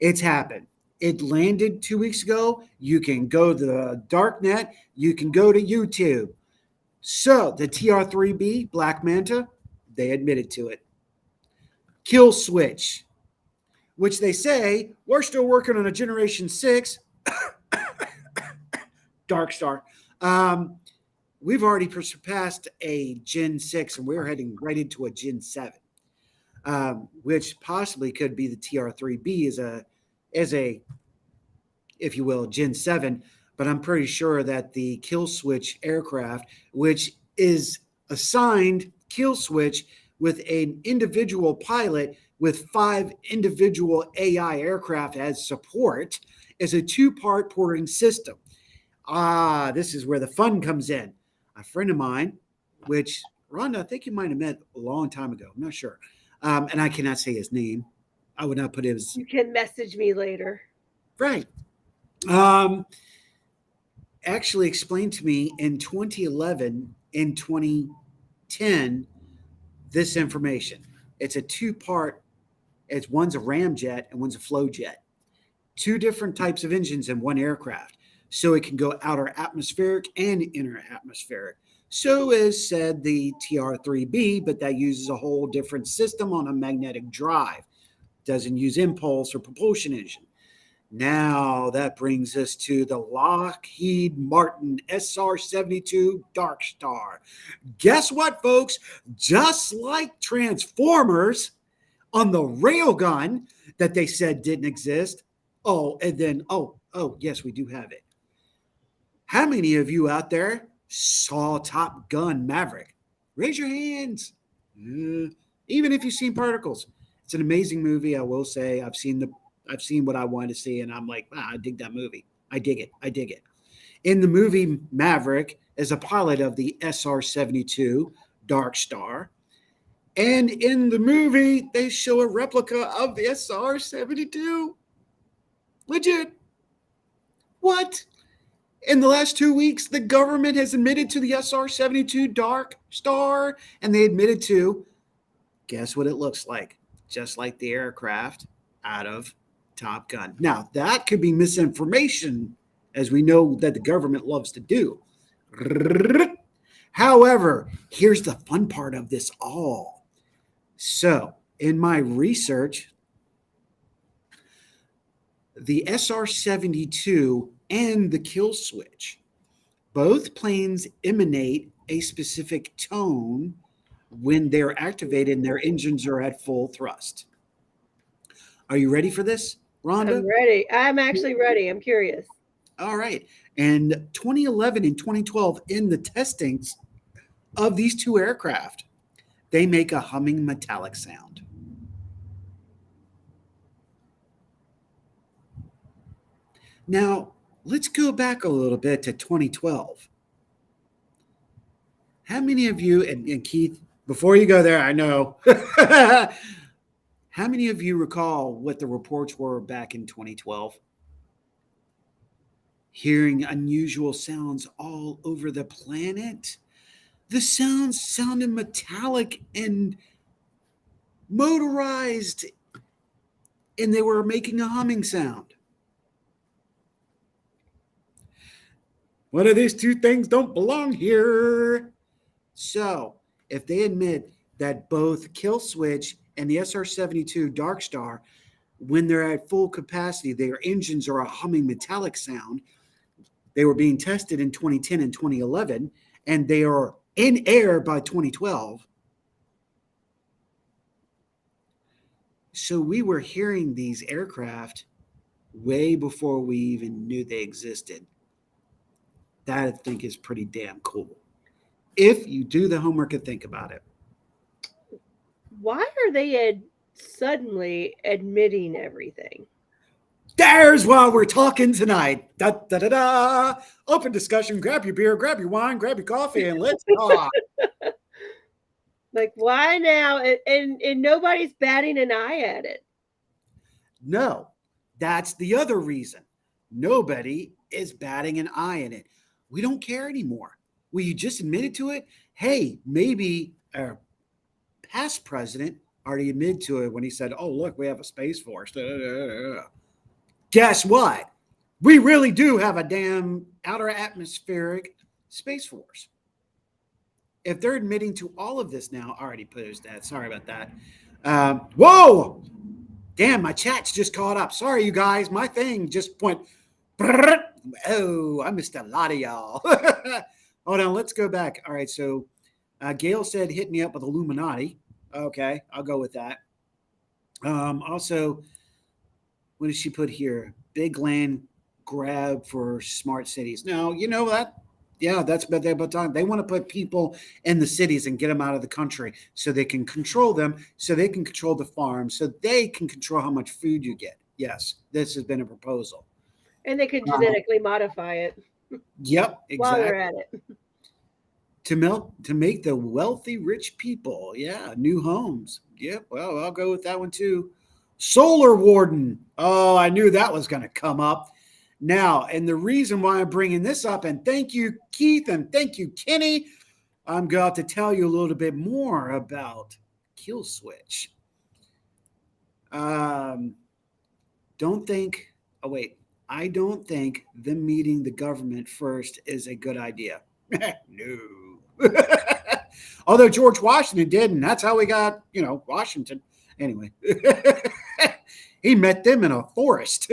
It's happened. It landed 2 weeks ago. You can go to the dark net. You can go to YouTube. So the TR-3B Black Manta, they admitted to it. Kill switch, which they say we're still working on a Generation 6 Dark Star. We've already surpassed a Gen 6, and we're heading right into a Gen 7, which possibly could be the TR-3B as a, if you will, Gen 7. But I'm pretty sure that the kill switch aircraft, which is assigned kill switch with an individual pilot with 5 individual AI aircraft as support, is a 2-part porting system. This is where the fun comes in. A friend of mine, which, Rhonda, I think you might have met a long time ago. I'm not sure. And I cannot say his name. I would not put his... You can message me later. Right. Actually explained to me in 2011 and 2010 this information. It's a 2-part. One's a ramjet and one's a flow jet. 2 different types of engines in one aircraft. So it can go outer atmospheric and inner atmospheric. So is said the TR-3B, but that uses a whole different system on a magnetic drive. Doesn't use impulse or propulsion engine. Now that brings us to the Lockheed Martin SR-72 Dark Star. Guess what, folks? Just like Transformers on the railgun that they said didn't exist. Yes, we do have it. How many of you out there saw Top Gun Maverick? Raise your hands. Even if you've seen Particles. It's an amazing movie, I will say. I've seen what I wanted to see, and I'm like, I dig that movie. I dig it. In the movie Maverick, as a pilot of the SR-72 Dark Star, and in the movie, they show a replica of the SR-72. Legit. What? In the last 2 weeks, the government has admitted to the SR-72 Dark Star, and they admitted to, guess what it looks like? Just like the aircraft out of Top Gun. Now, that could be misinformation as we know that the government loves to do. However, here's the fun part of this all. So, in my research, the SR-72 and the kill switch, both planes emanate a specific tone when they're activated and their engines are at full thrust. Are you ready for this, Rhonda? I'm ready. I'm actually ready. I'm curious. All right. And 2011 and 2012, in the testings of these two aircraft, they make a humming metallic sound. Now, let's go back a little bit to 2012. How many of you, and Keith, before you go there, I know, how many of you recall what the reports were back in 2012? Hearing unusual sounds all over the planet. The sounds sounded metallic and motorized, and they were making a humming sound. One of these two things don't belong here. So, if they admit that both Kill Switch and the SR-72 Dark Star, when they're at full capacity, their engines are a humming metallic sound. They were being tested in 2010 and 2011, and they are in air by 2012. So we were hearing these aircraft way before we even knew they existed. That I think is pretty damn cool. If you do the homework and think about it. Why are they suddenly admitting everything? There's why we're talking tonight. Da, da, da, da. Open discussion. Grab your beer, grab your wine, grab your coffee, and let's talk. Like, why now? And nobody's batting an eye at it. No, that's the other reason. Nobody is batting an eye in it. We don't care anymore. Well, you just admitted to it. Hey, maybe our past president already admitted to it when he said, oh, look, we have a space force. Da, da, da, da. Guess what? We really do have a damn outer atmospheric space force. If they're admitting to all of this now, I already posed that. Sorry about that. Whoa! Damn, my chat's just caught up. Sorry, you guys. My thing just went. Oh, I missed a lot of y'all. Hold on, let's go back. All right, so Gail said, hit me up with Illuminati. Okay, I'll go with that. Also, what did she put here? Big land grab for smart cities. No, you know that. Yeah, that's what they're about time. They want to put people in the cities and get them out of the country so they can control them, so they can control the farms, so they can control how much food you get. Yes, this has been a proposal. And they could genetically modify it. Yep, exactly. While they're at it. To make the wealthy rich people, yeah, new homes. Yep, well, I'll go with that one too. Solar warden. Oh, I knew that was going to come up. Now, and the reason why I'm bringing this up, and thank you, Keith, and thank you, Kenny, I'm going to tell you a little bit more about Kill Switch. I don't think them meeting the government first is a good idea. No. Although George Washington did, and that's how we got, Washington. Anyway, he met them in a forest.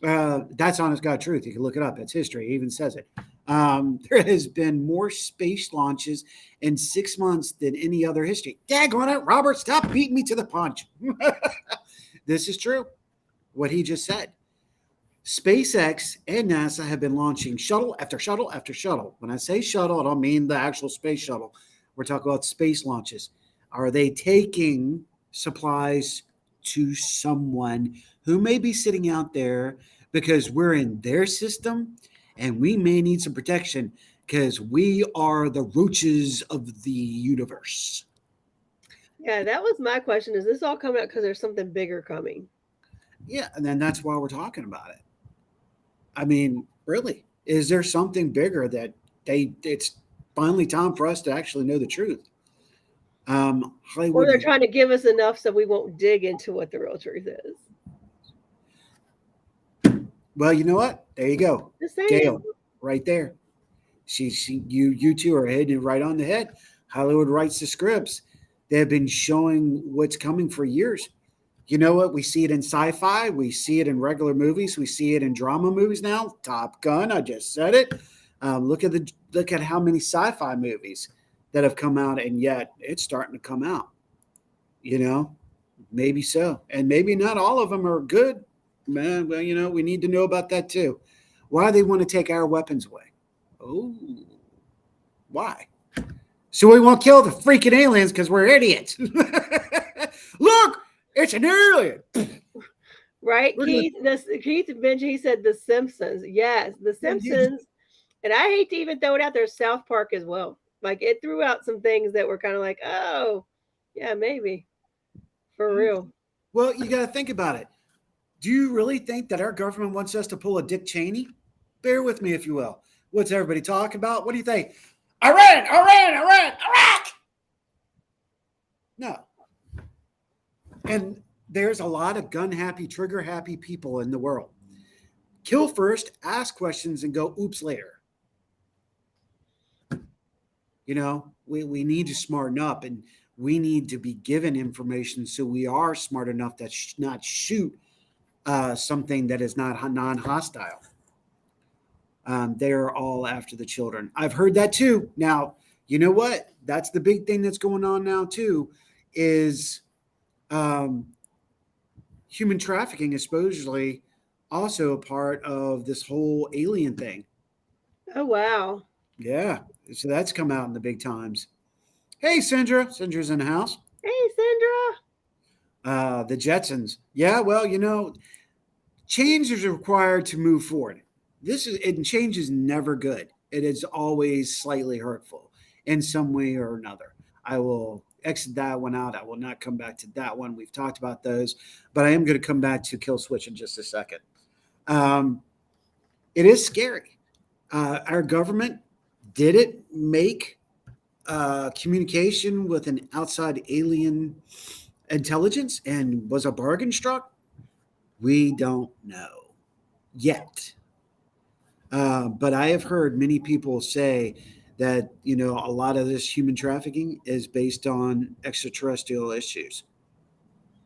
That's honest God truth. You can look it up. It's history. It even says it. There has been more space launches in 6 months than any other history. Daggone it, Robert, stop beating me to the punch. This is true. What he just said. SpaceX and NASA have been launching shuttle after shuttle after shuttle. When I say shuttle, I don't mean the actual space shuttle. We're talking about space launches. Are they taking supplies to someone who may be sitting out there because we're in their system and we may need some protection because we are the roaches of the universe? Yeah, that was my question. Is this all coming out because there's something bigger coming? Yeah, and then that's why we're talking about it. I mean, really, is there something bigger that it's finally time for us to actually know the truth? Or they're trying to give us enough so we won't dig into what the real truth is. Well, you know what? There you go. Just saying. Gail, right there. You two are hitting it right on the head. Hollywood writes the scripts. They've been showing what's coming for years. You know what? We see it in sci-fi. We see it in regular movies. We see it in drama movies now. Top Gun. I just said it. Look at how many sci-fi movies that have come out, and yet it's starting to come out. You know, maybe so, and maybe not all of them are good. Man, well, we need to know about that too. Why do they want to take our weapons away? Oh, why? So we won't kill the freaking aliens because we're idiots. Look, it's an alien. Right, We're Keith. Keith mentioned. He said The Simpsons. Yes, The Simpsons. And I hate to even throw it out there. South Park as well. Like it threw out some things that were kind of like, oh, yeah, maybe for real. Well, you got to think about it. Do you really think that our government wants us to pull a Dick Cheney? Bear with me, if you will. What's everybody talking about? What do you think? Iran, Iraq. No. And there's a lot of gun happy, trigger happy people in the world. Kill first, ask questions, and go oops later. We need to smarten up, and we need to be given information so we are smart enough to not shoot something that is not non-hostile. They're all after the children. I've heard that too. Now, you know what? That's the big thing that's going on now too, is human trafficking is supposedly also a part of this whole alien thing. Oh, wow. Yeah. So that's come out in the big times. Hey, Sandra. Sandra's in the house. Hey, Sandra. The Jetsons. Yeah, well, change is required to move forward. Change is never good. It is always slightly hurtful in some way or another. I will exit that one out. I will not come back to that one. We've talked about those, but I am going to come back to Kill Switch in just a second. It is scary. Our government did it make communication with an outside alien intelligence and was a bargain struck? We don't know yet. But I have heard many people say that, a lot of this human trafficking is based on extraterrestrial issues.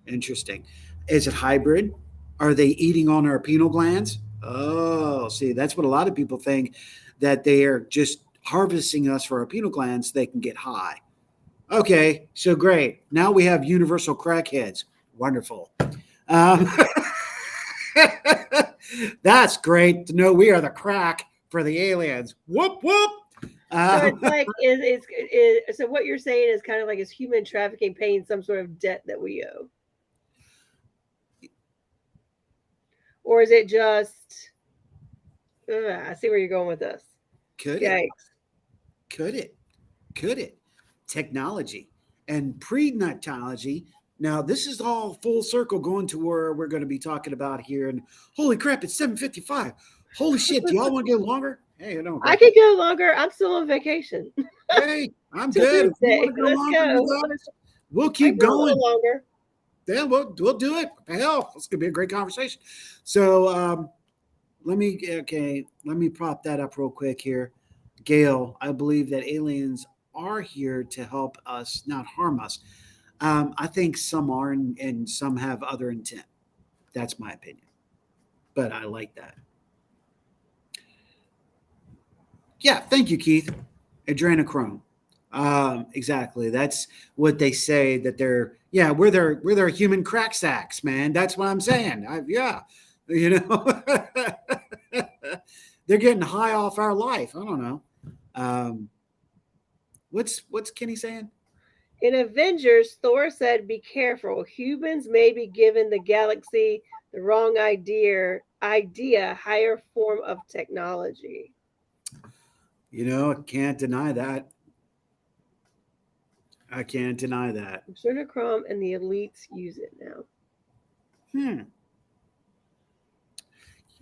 Interesting. Is it hybrid? Are they eating on our pineal glands? Oh, see, that's what a lot of people think, that they are just harvesting us for our pineal glands so they can get high. Okay, so great. Now we have universal crackheads. Wonderful. That's great to know we are the crack for the aliens. Whoop, whoop. So it's like, so what you're saying is kind of like, is human trafficking paying some sort of debt that we owe? Or is it just, I see where you're going with this. Could it? Technology and pre-natology. Now, this is all full circle going to where we're going to be talking about here. And holy crap, it's 7:55. Holy shit, do y'all want to go longer? Hey, I could go longer. I'm still on vacation. Hey, I'm good. We'll keep going longer. Yeah, we'll do it. Hell, it's gonna be a great conversation. So let me prop that up real quick here. Gail, I believe that aliens are here to help us, not harm us. I think some are and some have other intent. That's my opinion. But I like that. Yeah, thank you, Keith. Adrenochrome. Exactly. That's what they say, that we're their human crack sacks, man. That's what I'm saying. They're getting high off our life. I don't know. What's Kenny saying? In Avengers, Thor said, "Be careful. Humans may be giving the galaxy the wrong idea, higher form of technology." I can't deny that. Adrenochrome and the elites use it now.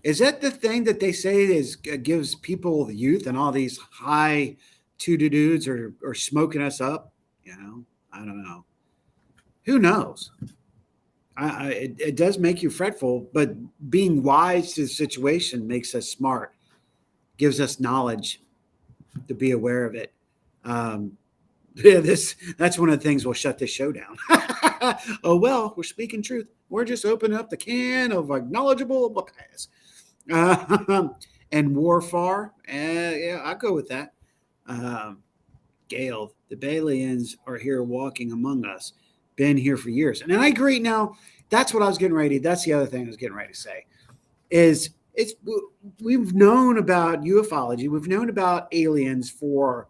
Is that the thing that they say gives people the youth, and all these high dudes are smoking us up? I don't know. Who knows? It does make you fretful, but being wise to the situation makes us smart, gives us knowledge to be aware of it. Um, yeah, that's one of the things we'll shut this show down. Oh well, we're speaking truth. We're just opening up the can of knowledgeable past. And Warfar, yeah, I'll go with that. Um, Gale, the Balians are here walking among us, been here for years. And I agree. Now, that's what I was getting ready. That's the other thing I was getting ready to say is we've known about ufology. We've known about aliens for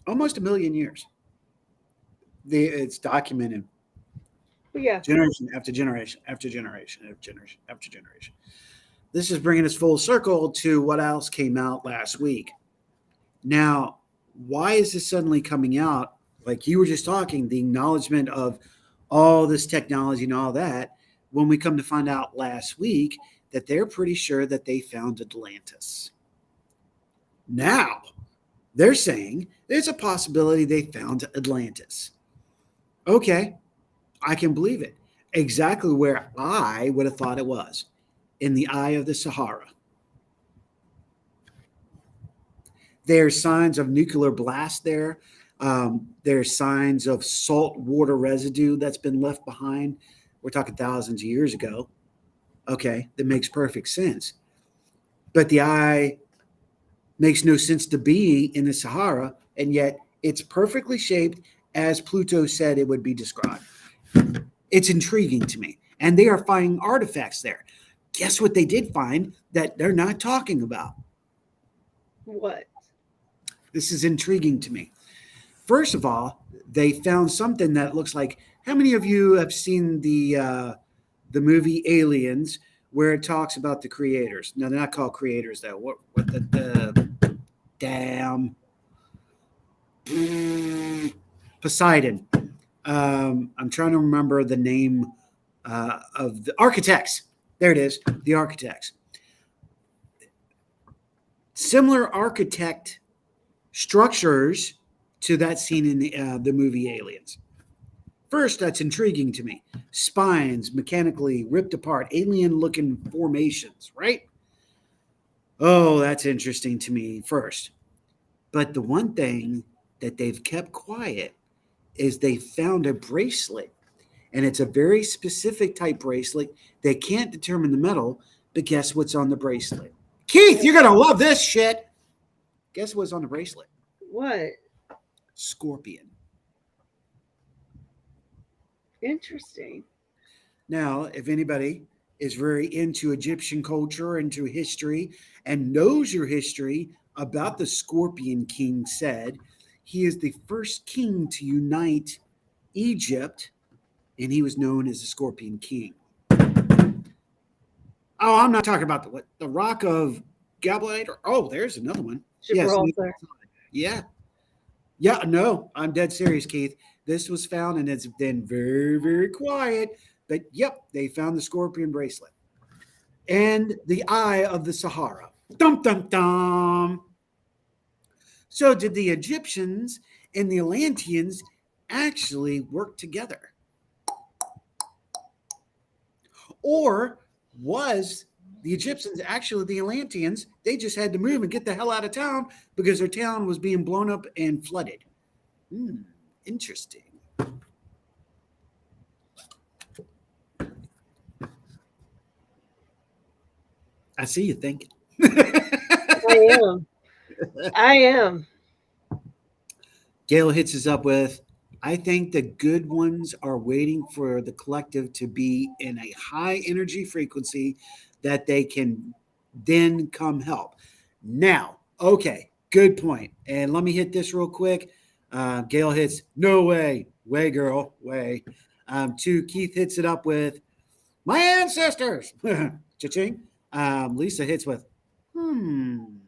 almost a million years. It's documented Yeah. generation after generation after generation after generation after generation. This is bringing us full circle to what else came out last week. Now, why is this suddenly coming out? Like you were just talking, the acknowledgement of all this technology and all that, when we come to find out last week that they're pretty sure that they found Atlantis. Now, they're saying there's a possibility they found Atlantis. Okay, I can believe it. Exactly where I would have thought it was, in the eye of the Sahara. There's signs of nuclear blast there. There's signs of salt water residue that's been left behind. We're talking thousands of years ago. Okay, that makes perfect sense. But the eye makes no sense to be in the Sahara, and yet it's perfectly shaped as Pluto said it would be described. It's intriguing to me. And they are finding artifacts there. Guess what they did find that they're not talking about? What? This is intriguing to me. First of all, they found something that looks like. How many of you have seen the movie Aliens, where it talks about the creators? No, they're not called creators though. What the damn Poseidon? I'm trying to remember the name of the architects. There it is, the architects. Similar architect structures to that scene in the movie Aliens. First, that's intriguing to me. Spines mechanically ripped apart, alien-looking formations, right? Oh, that's interesting to me first. But the one thing that they've kept quiet is they found a bracelet. And it's a very specific type bracelet. They can't determine the metal, but guess what's on the bracelet? Keith, you're going to love this shit. Guess what's on the bracelet? What? Scorpion. Interesting. Now, if anybody is very into Egyptian culture, into history, and knows your history about the Scorpion King said, he is the first king to unite Egypt, and he was known as the Scorpion King. Oh, I'm not talking about the Rock of Gibraltar. Oh, there's another one. Gibraltar. Yes. Yeah, no, I'm dead serious, Keith. This was found, and it's been very, very quiet. But yep, they found the scorpion bracelet and the eye of the Sahara. Dum dum dum. So, did the Egyptians and the Atlanteans actually work together, or was the Egyptians actually the Atlanteans? They just had to move and get the hell out of town because their town was being blown up and flooded. Interesting. I see you thinking. I am. Gail hits us up with, I think the good ones are waiting for the collective to be in a high energy frequency that they can then come help. Now, okay, good point. And let me hit this real quick. Gail hits, no way. Way, girl, way. Two, Keith hits it up with, my ancestors. Cha-ching. Lisa hits with,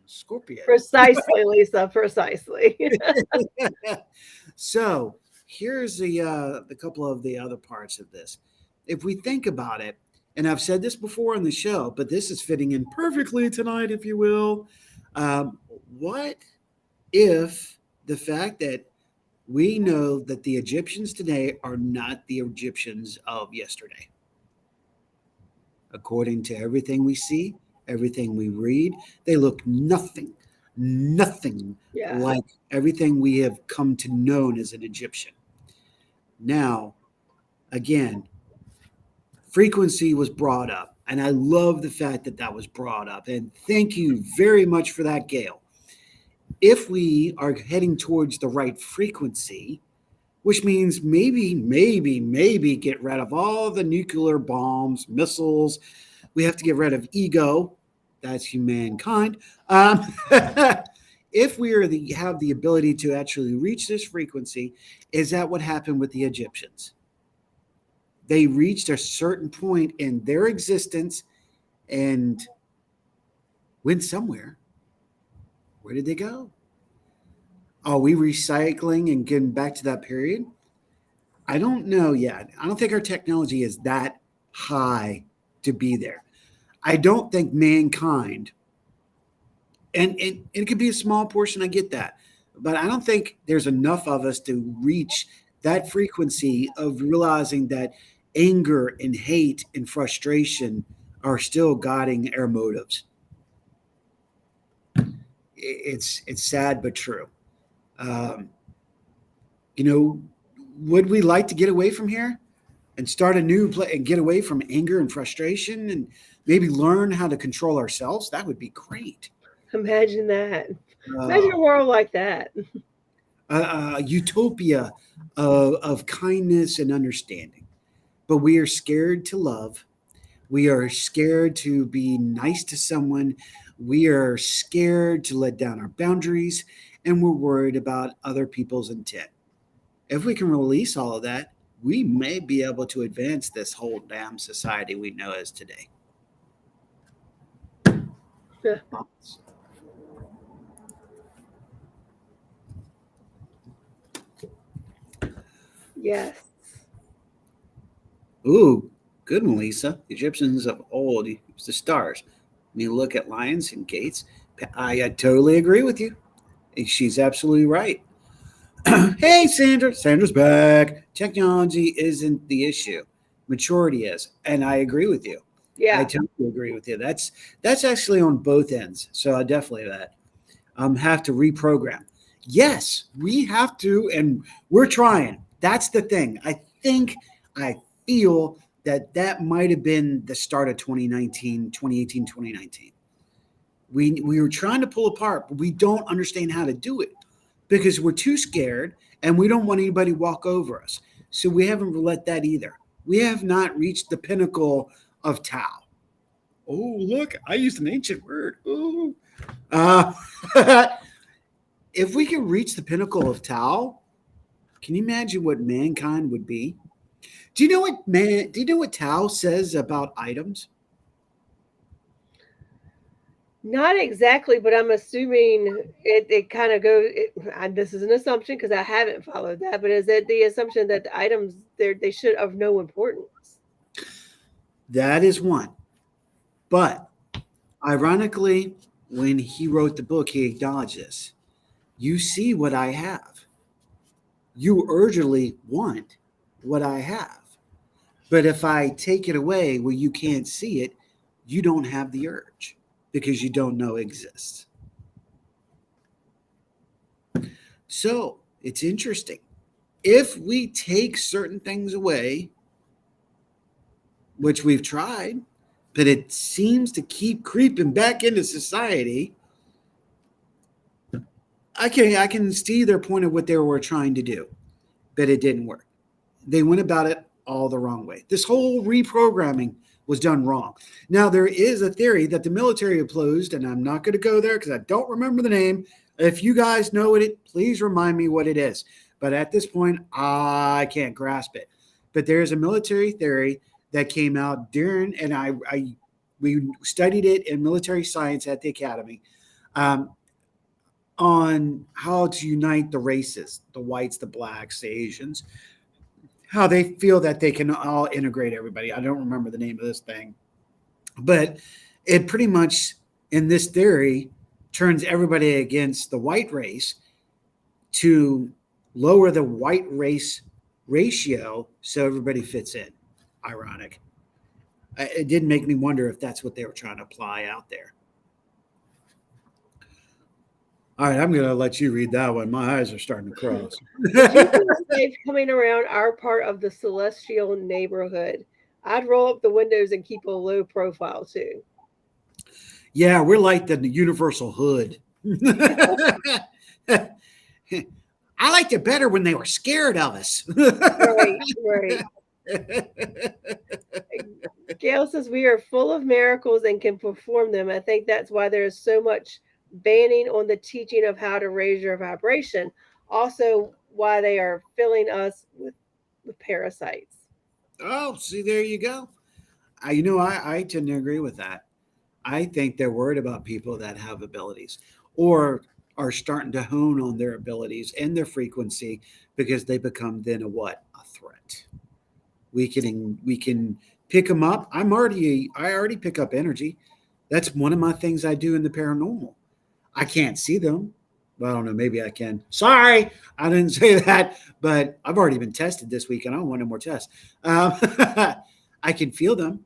Scorpion. Precisely, Lisa, precisely. So here's the couple of the other parts of this. If we think about it, and I've said this before on the show, but this is fitting in perfectly tonight, if you will. What if the fact that We know that the Egyptians today are not the Egyptians of yesterday. According to everything we see, everything we read, they look nothing Yeah. like everything we have come to know as an Egyptian. Now, again, frequency was brought up, and I love the fact that that was brought up. And thank you very much for that, Gail. If we are heading towards the right frequency, which means maybe get rid of all the nuclear bombs, missiles. We have to get rid of ego. That's humankind. If we are have the ability to actually reach this frequency, is that what happened with the Egyptians? They reached a certain point in their existence and went somewhere. Where did they go? Are we recycling and getting back to that period? I don't know yet. I don't think our technology is that high to be there. I don't think mankind, and it could be a small portion, I get that, but I don't think there's enough of us to reach that frequency of realizing that anger and hate and frustration are still guiding our motives. It's sad but true. Um, you know, would we like to get away from here and start a new play and get away from anger and frustration and maybe learn how to control ourselves? That would be great. Imagine that. Imagine a Uh, world like that. a utopia of kindness and understanding. But we are scared to love. We are scared to be nice to someone. We are scared to let down our boundaries. And we're worried about other people's intent. If we can release all of that, we may be able to advance this whole damn society we know as today. Yes. Ooh, good one, Lisa. The Egyptians of old used the stars. When you look at lions and gates, I totally agree with you. She's absolutely right. Hey, Sandra. Sandra's back. Technology isn't the issue. Maturity is. And I agree with you. I Yeah. totally agree with you. That's actually on both ends. So I definitely that have to reprogram. Yes, we have to, and we're trying. That's the thing. I feel that that might have been the start of 2019, 2018, 2019. We were trying to pull apart, but we don't understand how to do it because we're too scared and we don't want anybody to walk over us. So we haven't let that either. We have not reached the pinnacle of Tao. Oh, look, I used an ancient word. Ooh. Uh, if we can reach the pinnacle of Tao, can you imagine what mankind would be? Do you know what Tao says about items? Not exactly, but I'm assuming it kind of goes. This is an assumption because I haven't followed that, but is it the assumption that the items they should of no importance? That is one. But ironically, when he wrote the book, he acknowledged this. You see what I have. You urgently want what I have. But if I take it away where you can't see it, you don't have the urge because you don't know it exists. So it's interesting. If we take certain things away, which we've tried, but it seems to keep creeping back into society, I can see their point of what they were trying to do, but it didn't work. They went about it all the wrong way. This whole reprogramming was done wrong. Now, there is a theory that the military opposed, and I'm not going to go there because I don't remember the name. If you guys know it, please remind me what it is. But at this point, I can't grasp it. But there is a military theory that came out during, and we studied it in military science at the academy, um, on how to unite the races, the whites, the blacks, the Asians, how they feel that they can all integrate everybody. I don't remember the name of this thing, but it pretty much, in this theory, turns everybody against the white race to lower the white race ratio so everybody fits in. Ironic. It did make me wonder if that's what they were trying to apply out there. All right, I'm going to let you read that one. My eyes are starting to cross. If you feel safe coming around our part of the celestial neighborhood, I'd roll up the windows and keep a low profile too. Yeah, we're like the universal hood. I liked it better when they were scared of us. Right, right. Gail says we are full of miracles and can perform them. I think that's why there is so much banning on the teaching of how to raise your vibration. Also, why they are filling us with parasites. Oh, see, there you go. I tend to agree with that. I think they're worried about people that have abilities or are starting to hone on their abilities and their frequency because they become then a what? A threat. We can pick them up. I already pick up energy. That's one of my things I do in the paranormal. I can't see them. Well, I don't know. Maybe I can. Sorry, I didn't say that, but I've already been tested this week, and I don't want no more tests. I can feel them.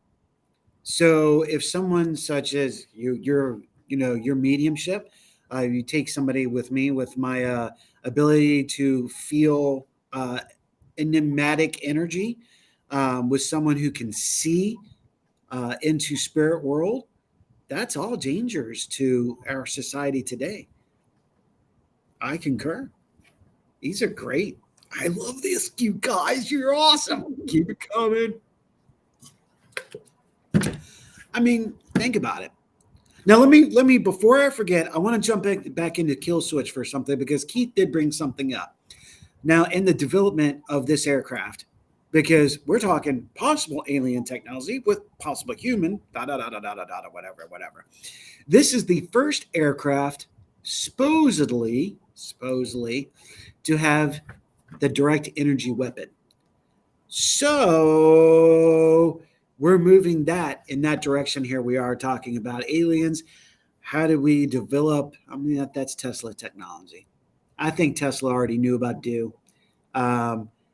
So if someone such as your mediumship, you take somebody with me with my ability to feel enigmatic energy, with someone who can see into spirit world, that's all dangers to our society today. I concur. These are great. I love this, you guys. You're awesome. Keep it coming. I mean, think about it. Now, let me before I forget, I want to jump back into Kill Switch for something because Keith did bring something up. Now, in the development of this aircraft, because we're talking possible alien technology with possible human, whatever. This is the first aircraft supposedly to have the direct energy weapon. So we're moving that in that direction here. We are talking about aliens. How do we develop? I mean, that's Tesla technology. I think Tesla already knew about do.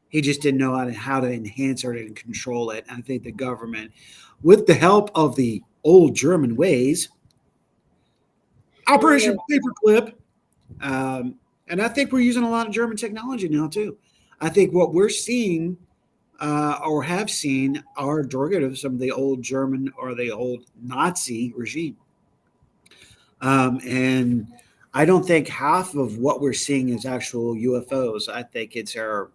He just didn't know how to enhance it and control it. And I think the government, with the help of the old German ways, Operation Paperclip, and I think we're using a lot of German technology now too. I think what we're seeing or have seen are derivatives of the old German or the old Nazi regime. And I don't think half of what we're seeing is actual UFOs. I think it's our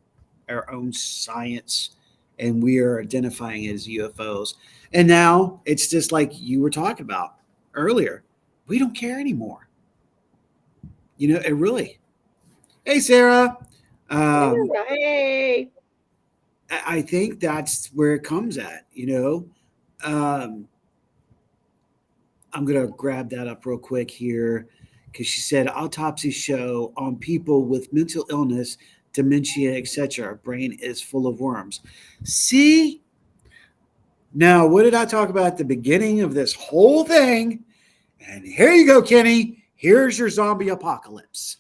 own science, and we are identifying it as UFOs. And now it's just like you were talking about earlier. We don't care anymore. It really. Hey, Sarah. Hey. I think that's where it comes at. I'm going to grab that up real quick here because she said autopsies show on people with mental illness, dementia, etc. Brain is full of worms. See? Now, what did I talk about at the beginning of this whole thing? And here you go, Kenny. Here's your zombie apocalypse.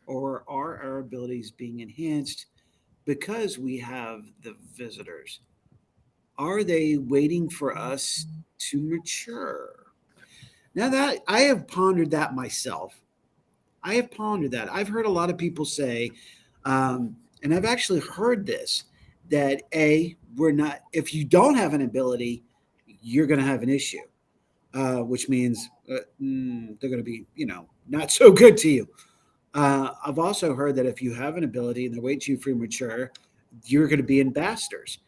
Or are our abilities being enhanced because we have the visitors? Are they waiting for us to mature? Now that I have pondered that myself. I've heard a lot of people say, and I've actually heard this, that we're not, if you don't have an ability, you're going to have an issue, which means they're going to be, not so good to you. I've also heard that if you have an ability and they're waiting to you for mature, you're going to be ambassadors.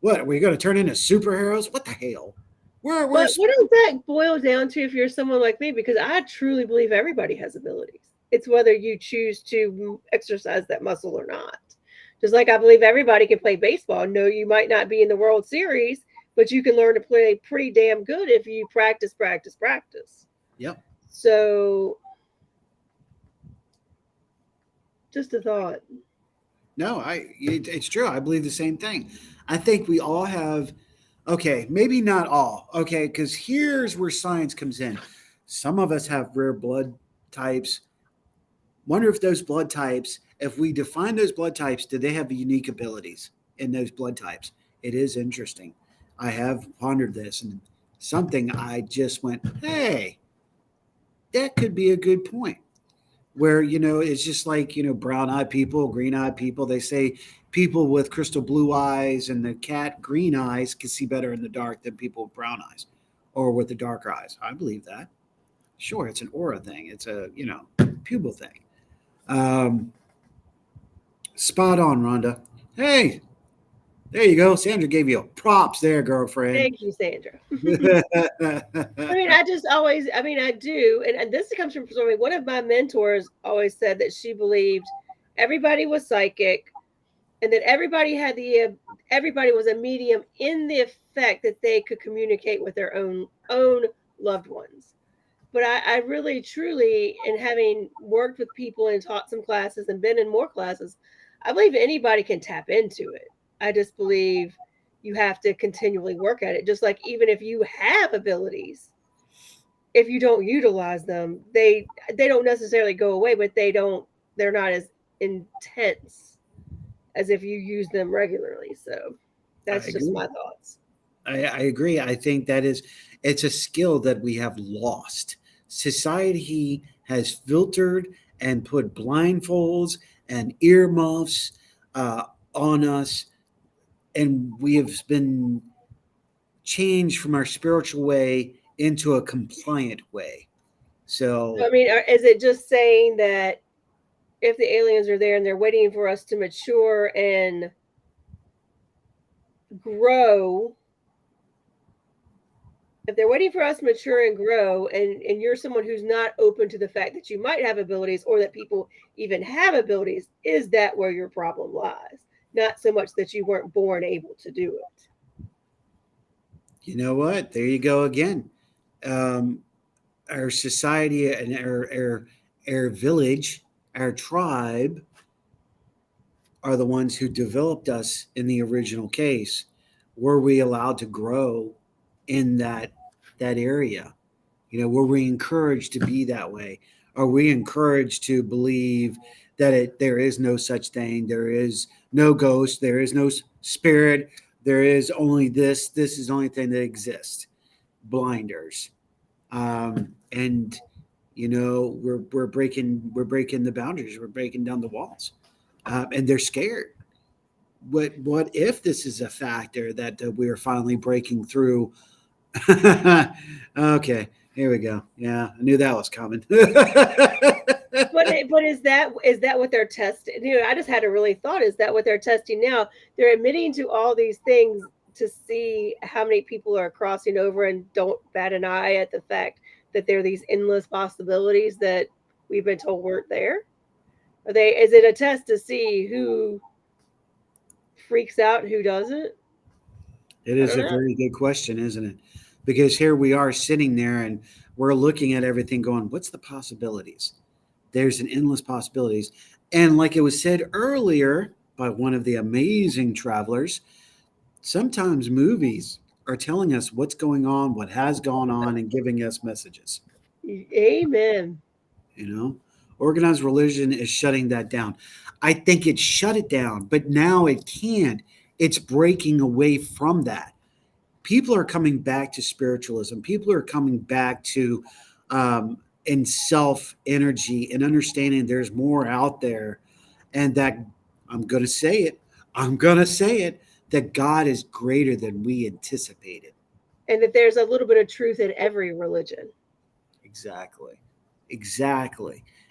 What, are we going to turn into superheroes? What the hell? But what does that boil down to if you're someone like me? Because I truly believe everybody has abilities. It's whether you choose to exercise that muscle or not. Just like I believe everybody can play baseball. No, you might not be in the World Series, but you can learn to play pretty damn good if you practice. Yep. So just a thought. No, it's true. I believe the same thing. I think we all have, okay, maybe not all, okay, because here's where science comes in. Some of us have rare blood types. Wonder if those blood types, if we define those blood types, do they have unique abilities in those blood types? It is interesting. I have pondered this, and something I just went, hey, that could be a good point. Where, it's just like, brown eyed people, green eyed people. They say people with crystal blue eyes and the cat green eyes can see better in the dark than people with brown eyes or with the dark eyes. I believe that. Sure, it's an aura thing, it's a, pupil thing. Um, Spot on, Rhonda. Hey, there you go. Sandra gave you props there, girlfriend. Thank you, Sandra. I mean, I just always, I mean, I do. And this comes from one of my mentors always said that she believed everybody was psychic and that everybody was a medium in the effect that they could communicate with their own loved ones. But I really, truly, and having worked with people and taught some classes and been in more classes, I believe anybody can tap into it. I just believe you have to continually work at it. Just like even if you have abilities, if you don't utilize them, they don't necessarily go away, but they're not as intense as if you use them regularly. So that's just my thoughts. I agree. I think it's a skill that we have lost. Society has filtered and put blindfolds and earmuffs on us, and we have been changed from our spiritual way into a compliant way. So, I mean, is it just saying that if the aliens are there and they're waiting for us to mature and grow, if they're waiting for us to mature and grow, and you're someone who's not open to the fact that you might have abilities or that people even have abilities, is that where your problem lies? Not so much that you weren't born able to do it. You know what? There you go again. Our society and our village, our tribe, are the ones who developed us in the original case. Were we allowed to grow in that area? Were we encouraged to be that way? Are we encouraged to believe that there is no such thing? There is no ghost. There is no spirit. There is only this. This is the only thing that exists. Blinders. And we're breaking the boundaries. We're breaking down the walls, and they're scared. What if this is a factor that we're finally breaking through? Okay, here we go. Yeah, I knew that was coming. But is that what they're testing? I just had a really thought. Is that what they're testing now? They're admitting to all these things to see how many people are crossing over and don't bat an eye at the fact that there are these endless possibilities that we've been told weren't there. Is it a test to see who freaks out, who doesn't? It is a very good question, isn't it? Because here we are sitting there and we're looking at everything going, what's the possibilities? There's an endless possibilities. And like it was said earlier by one of the amazing travelers, sometimes movies are telling us what's going on, what has gone on, and giving us messages. Amen. Organized religion is shutting that down. I think it shut it down, but now it can't. It's breaking away from that. People are coming back to spiritualism. People are coming back to in self energy and understanding there's more out there, and that I'm going to say it, that God is greater than we anticipated. And that there's a little bit of truth in every religion. Exactly.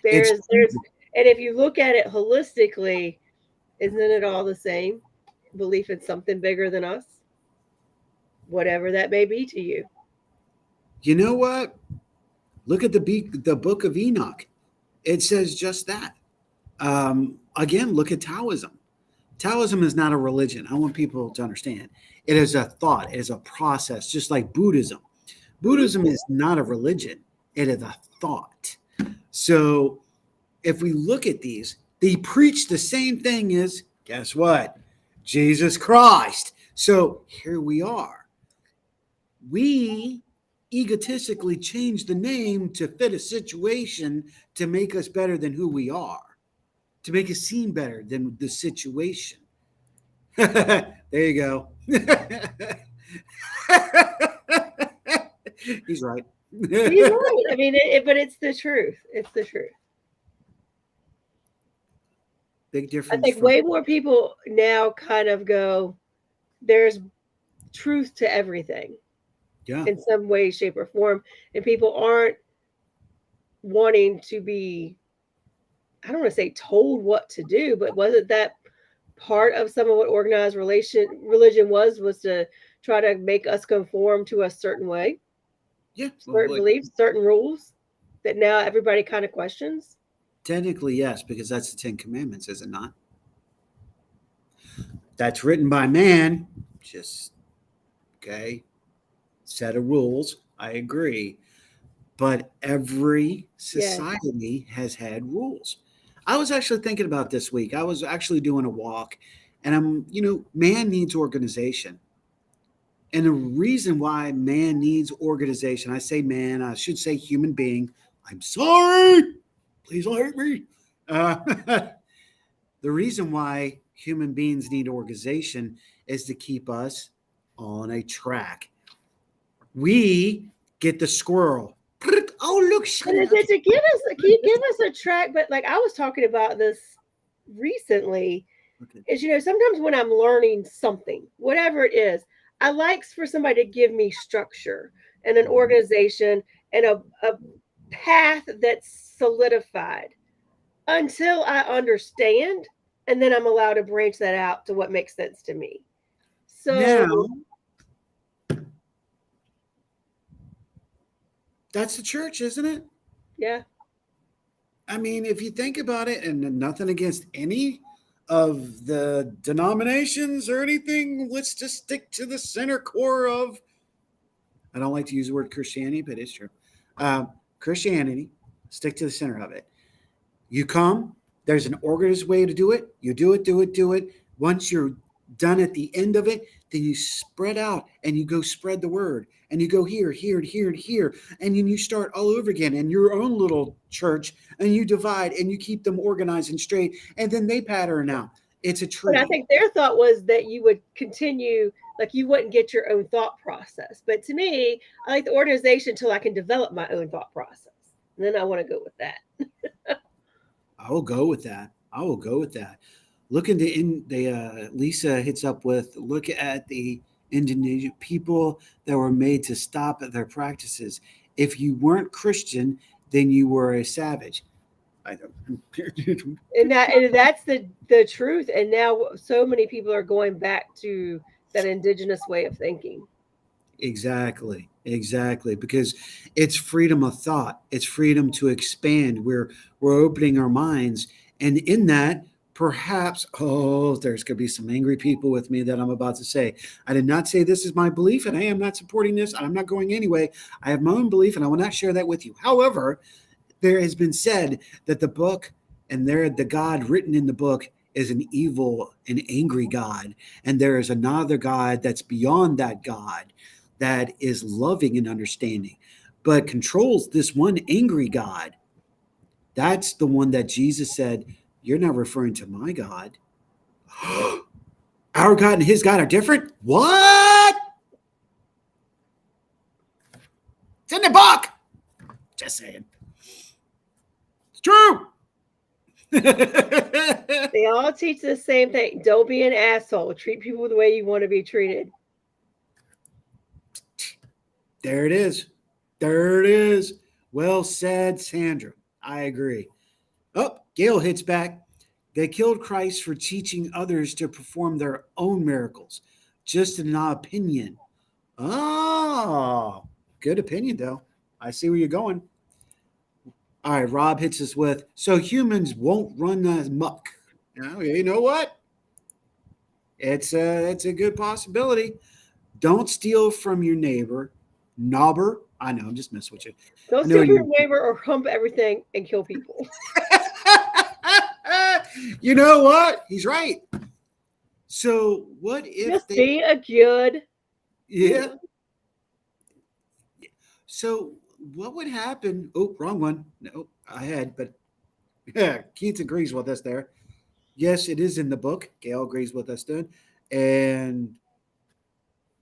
There's and if you look at it holistically, isn't it all the same? Belief in something bigger than us, whatever that may be to you. You know what? Look at the book of Enoch. It says just that. Again, look at Taoism. Taoism is not a religion. I want people to understand. It is a thought. It is a process, just like Buddhism. Buddhism is not a religion. It is a thought. So if we look at these, they preach the same thing as, guess what? Jesus Christ. So here we are. We egotistically change the name to fit a situation to make us better than who we are, to make us seem better than the situation. There you go. He's right. He's right. I mean, but it's the truth. It's the truth. Big I difference think from way more people now kind of go, there's truth to everything yeah. in some way, shape, or form. And people aren't wanting to be, I don't want to say told what to do, but wasn't that part of some of what organized religion was to try to make us conform to a certain way, Yeah. certain beliefs, certain rules that now everybody kind of questions? Technically, yes, because that's the Ten Commandments, is it not? That's written by man. Just okay. Set of rules. I agree. But every Yes. society has had rules. I was actually thinking about this week. I was actually doing a walk, and man needs organization. And the reason why man needs organization, I say man, I should say human being. I'm sorry. Please don't hurt me. Uh, the reason why human beings need organization is to keep us on a track. We get the squirrel. Oh, look, But shiny. is it to give us? Can you give us a track? But like I was talking about this recently, Okay. is sometimes when I'm learning something, whatever it is, I like for somebody to give me structure and an organization and a path that's solidified until I understand, and then I'm allowed to branch that out to what makes sense to me. Now, So that's the church, isn't it? yeah, I mean, if you think about it, and nothing against any of the denominations or anything, let's just stick to the center core of, I don't like to use the word Christianity, but it's true. Christianity, stick to the center of it. You come, there's an organized way to do it. You do it, do it, do it. Once you're done at the end of it, then you spread out and you go spread the word. And you go here, here, here, here. And then you start all over again in your own little church and you divide and you keep them organized and straight. And then they pattern out. It's a but tree. I think their thought was that you would continue, like you wouldn't get your own thought process. But to me, I like the organization until I can develop my own thought process. And then I want to go with that. I will go with that. I will go with that. Look into Lisa hits up with look at the Indonesian people that were made to stop at their practices. If you weren't Christian, then you were a savage. I don't. And that's the truth. And now so many people are going back to that indigenous way of thinking. Exactly. Exactly. Because it's freedom of thought. It's freedom to expand. We're opening our minds. And in that, perhaps, there's gonna be some angry people with me that I'm about to say. I did not say this is my belief, and I am not supporting this. I'm not going anyway. I have my own belief, and I will not share that with you. However, there has been said that the book and the God written in the book is an evil and angry God. And there is another God that's beyond that God that is loving and understanding, but controls this one angry God. That's the one that Jesus said, you're not referring to my God. Our God and his God are different? What? It's in the book. Just saying. It's true. They all teach the same thing. Don't be an asshole. Treat people the way you want to be treated. There it is. There it is. Well said, Sandra. I agree. Oh, Gail hits back. They killed Christ for teaching others to perform their own miracles. Just an opinion. Oh, good opinion, though. I see where you're going. All right, Rob hits us with, so humans won't run amok. You know what? It's a good possibility. Don't steal from your neighbor. Knobber. I know, I'm just messing with you. Don't I know steal from your you. neighbor or hump everything and kill people. You know what? He's right. So what if Just be a good. yeah. So what would happen? Oh, wrong one. No, I had, but yeah, Keith agrees with us there. Yes, it is in the book. Gail agrees with us then. And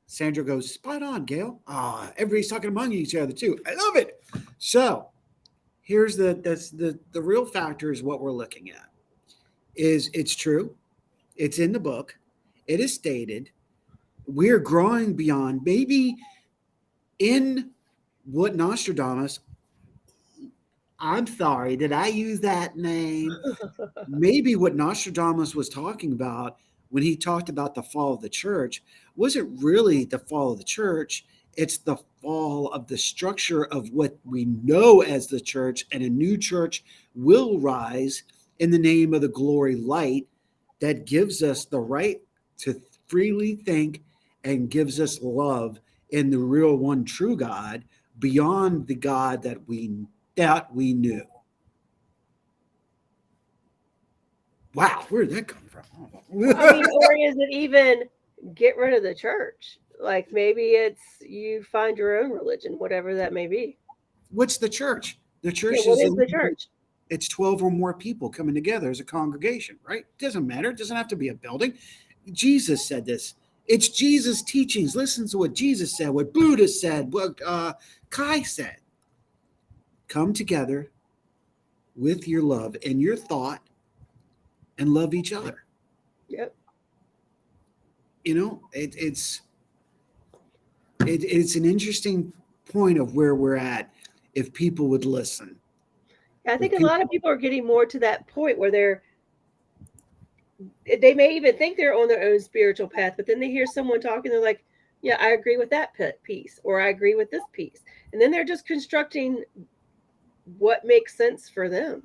Sandra goes, spot on, Gail. Ah, everybody's talking among each other too. I love it. So here's the real factor is what we're looking at. Is it's true. It's in the book. It is stated. We're growing beyond maybe in what Nostradamus. I'm sorry, did I use that name? Maybe what Nostradamus was talking about when he talked about the fall of the church wasn't really the fall of the church. It's the fall of the structure of what we know as the church, and a new church will rise in the name of the glory light that gives us the right to freely think and gives us love in the real one true God beyond the God that we knew. Wow, where did that come from? I mean, or is it even get rid of the church? Like maybe it's you find your own religion, whatever that may be. What's the church? The Yeah, church what is is the church? it's 12 or more people coming together as a congregation, right? Doesn't matter. It doesn't have to be a building. Jesus said this. It's Jesus' teachings. Listen to what Jesus said, what Buddha said, what Kai said. Come together with your love and your thought and love each other. Yep. You know, it's an interesting point of where we're at if people would listen. I If think a people, lot of people are getting more to that point where they may even think they're on their own spiritual path, but then they hear someone talking, they're like, yeah, I agree with that piece, or I agree with this piece. And then they're just constructing what makes sense for them.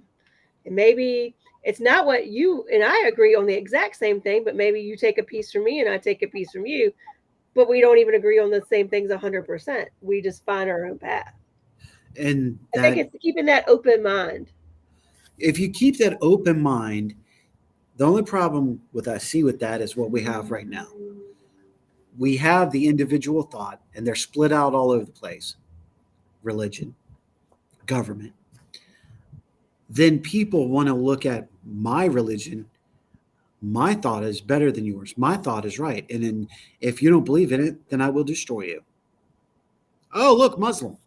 And maybe it's not what you and I agree on the exact same thing, but maybe you take a piece from me and I take a piece from you, but we don't even agree on the same things 100%. We just find our own path. and I think that it's keeping that open mind. if you keep that open mind, the only problem with I see with that is what we have right now. We have the individual thought, and they're split out all over the place. Religion, government. Then people want to look at my religion. My thought is better than yours. My thought is right. And then if you don't believe in it, then I will destroy you. Oh, look, Muslim.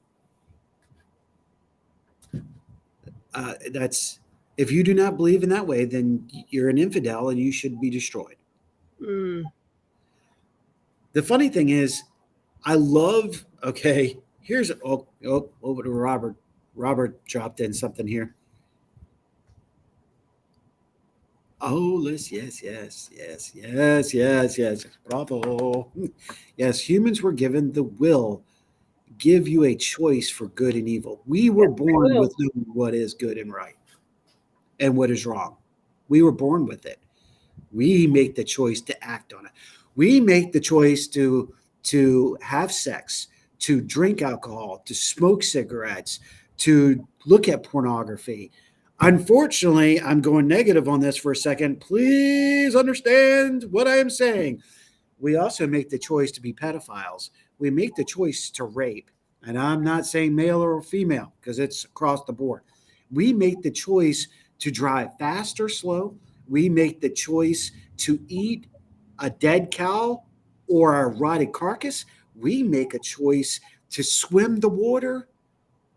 That's if you do not believe in that way, then you're an infidel and you should be destroyed. Mm. The funny thing is, I love. Okay, here's over to Robert. Robert dropped in something here. Oh, yes. Bravo. Yes, humans were given the will, give you a choice for good and evil. We were Yep, free born will. with knowing what is good and right and what is wrong. We were born with it. We make the choice to act on it. We make the choice to have sex, to drink alcohol, to smoke cigarettes, to look at pornography. Unfortunately, I'm going negative on this for a second. Please understand what I am saying. We also make the choice to be pedophiles. We make the choice to rape. And I'm not saying male or female because it's across the board. We make the choice to drive fast or slow. We make the choice to eat a dead cow or a rotted carcass. We make a choice to swim the water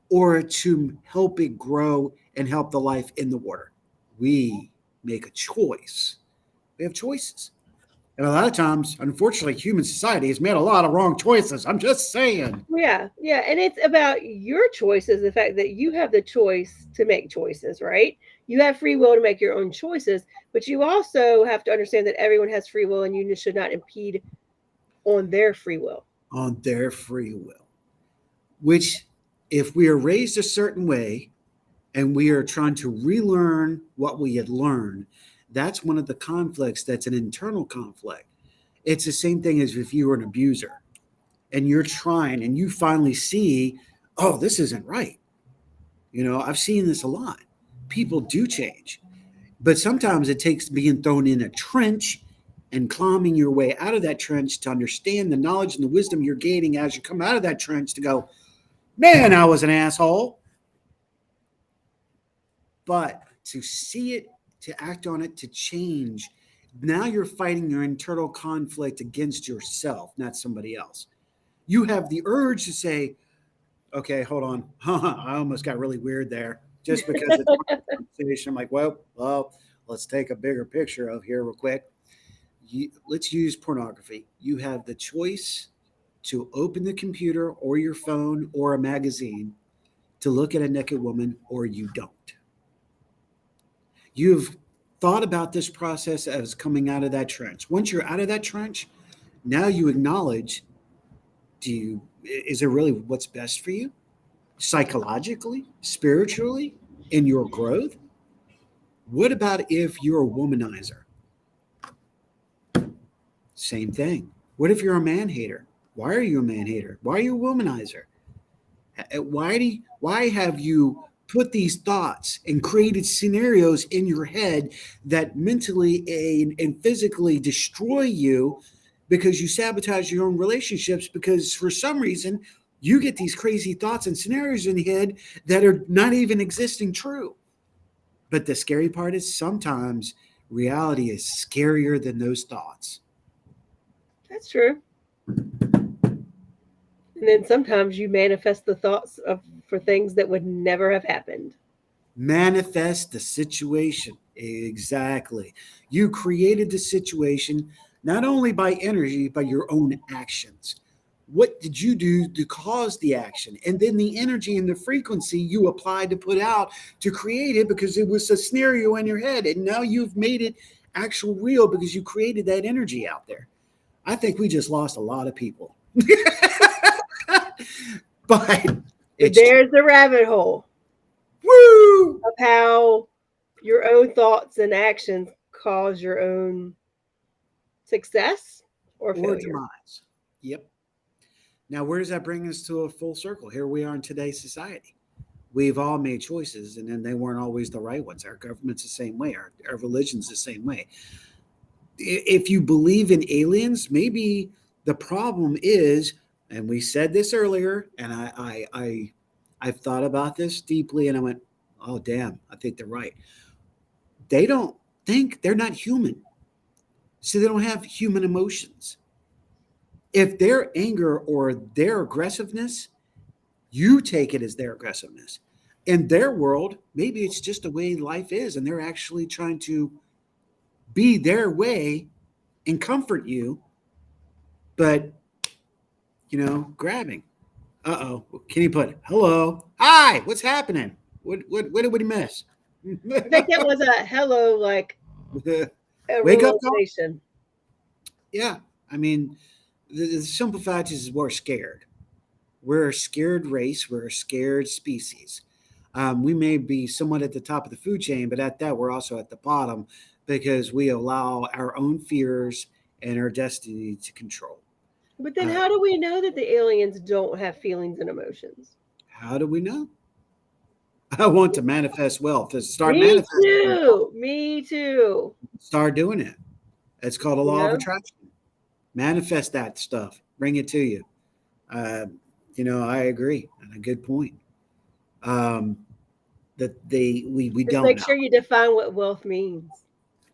or to help it grow and help the life in the water. We make a choice. We have choices. And a lot of times, unfortunately, human society has made a lot of wrong choices. I'm just saying. Yeah, yeah. And it's about your choices, the fact that you have the choice to make choices, right? You have free will to make your own choices, but you also have to understand that everyone has free will and you should not impede on their free will. On their free will, which, if we are raised a certain way and we are trying to relearn what we had learned, that's one of the conflicts that's an internal conflict. It's the same thing as if you were an abuser and you're trying and you finally see, oh, this isn't right. I've seen this a lot. People do change, but sometimes it takes being thrown in a trench and climbing your way out of that trench to understand the knowledge and the wisdom you're gaining as you come out of that trench to go, Man, I was an asshole. But to see it, to act on it, to change, now you're fighting your internal conflict against yourself, not somebody else. You have the urge to say, okay, hold on. I almost got really weird there just because it's my conversation. I'm like, well, let's take a bigger picture of here real quick. Let's use pornography. You have the choice to open the computer or your phone or a magazine to look at a naked woman, or you don't. You've thought about this process as coming out of that trench. Once you're out of that trench, now you acknowledge, is it really what's best for you? Psychologically, spiritually, in your growth? What about if you're a womanizer? Same thing. What if you're a man hater? Why are you a man hater? Why are you a womanizer? Why have you put these thoughts and created scenarios in your head that mentally and physically destroy you because you sabotage your own relationships because for some reason you get these crazy thoughts and scenarios in your head that are not even existing true. But the scary part is sometimes reality is scarier than those thoughts. That's true. And then sometimes you manifest the thoughts for things that would never have happened. Manifest the situation. Exactly. You created the situation not only by energy, but your own actions. What did you do to cause the action? And then the energy and the frequency you applied to put out to create it because it was a scenario in your head. And now you've made it actual real because you created that energy out there. I think we just lost a lot of people. But there's the rabbit hole. Woo! Of how your own thoughts and actions cause your own success or failure. Demise. Yep. Now, where does that bring us to a full circle? Here we are in today's society. We've all made choices, and then they weren't always the right ones. Our government's the same way. Our religion's the same way. If you believe in aliens, maybe the problem is, and we said this earlier, and I've thought about this deeply, and I went, oh, damn, I think they're right. They don't think, they're not human. So they don't have human emotions. If their anger or their aggressiveness, you take it as their aggressiveness. In their world, maybe it's just the way life is, and they're actually trying to be their way and comfort you, but, grabbing. Uh-oh. Can you put, hello, hi, what's happening? What did we miss? I think it was a hello, like a wake up realization. Yeah. I mean, the simple fact is we're scared. We're a scared race. We're a scared species. We may be somewhat at the top of the food chain, but at that, we're also at the bottom because we allow our own fears and our destiny to control. But then how do we know that the aliens don't have feelings and emotions? How do we know? I want to manifest wealth. Start Me manifesting. too. Me too. Start doing it. It's called a law of attraction. Manifest that stuff. Bring it to you. I agree. And a good point. That we Just don't make know. sure you define what wealth means.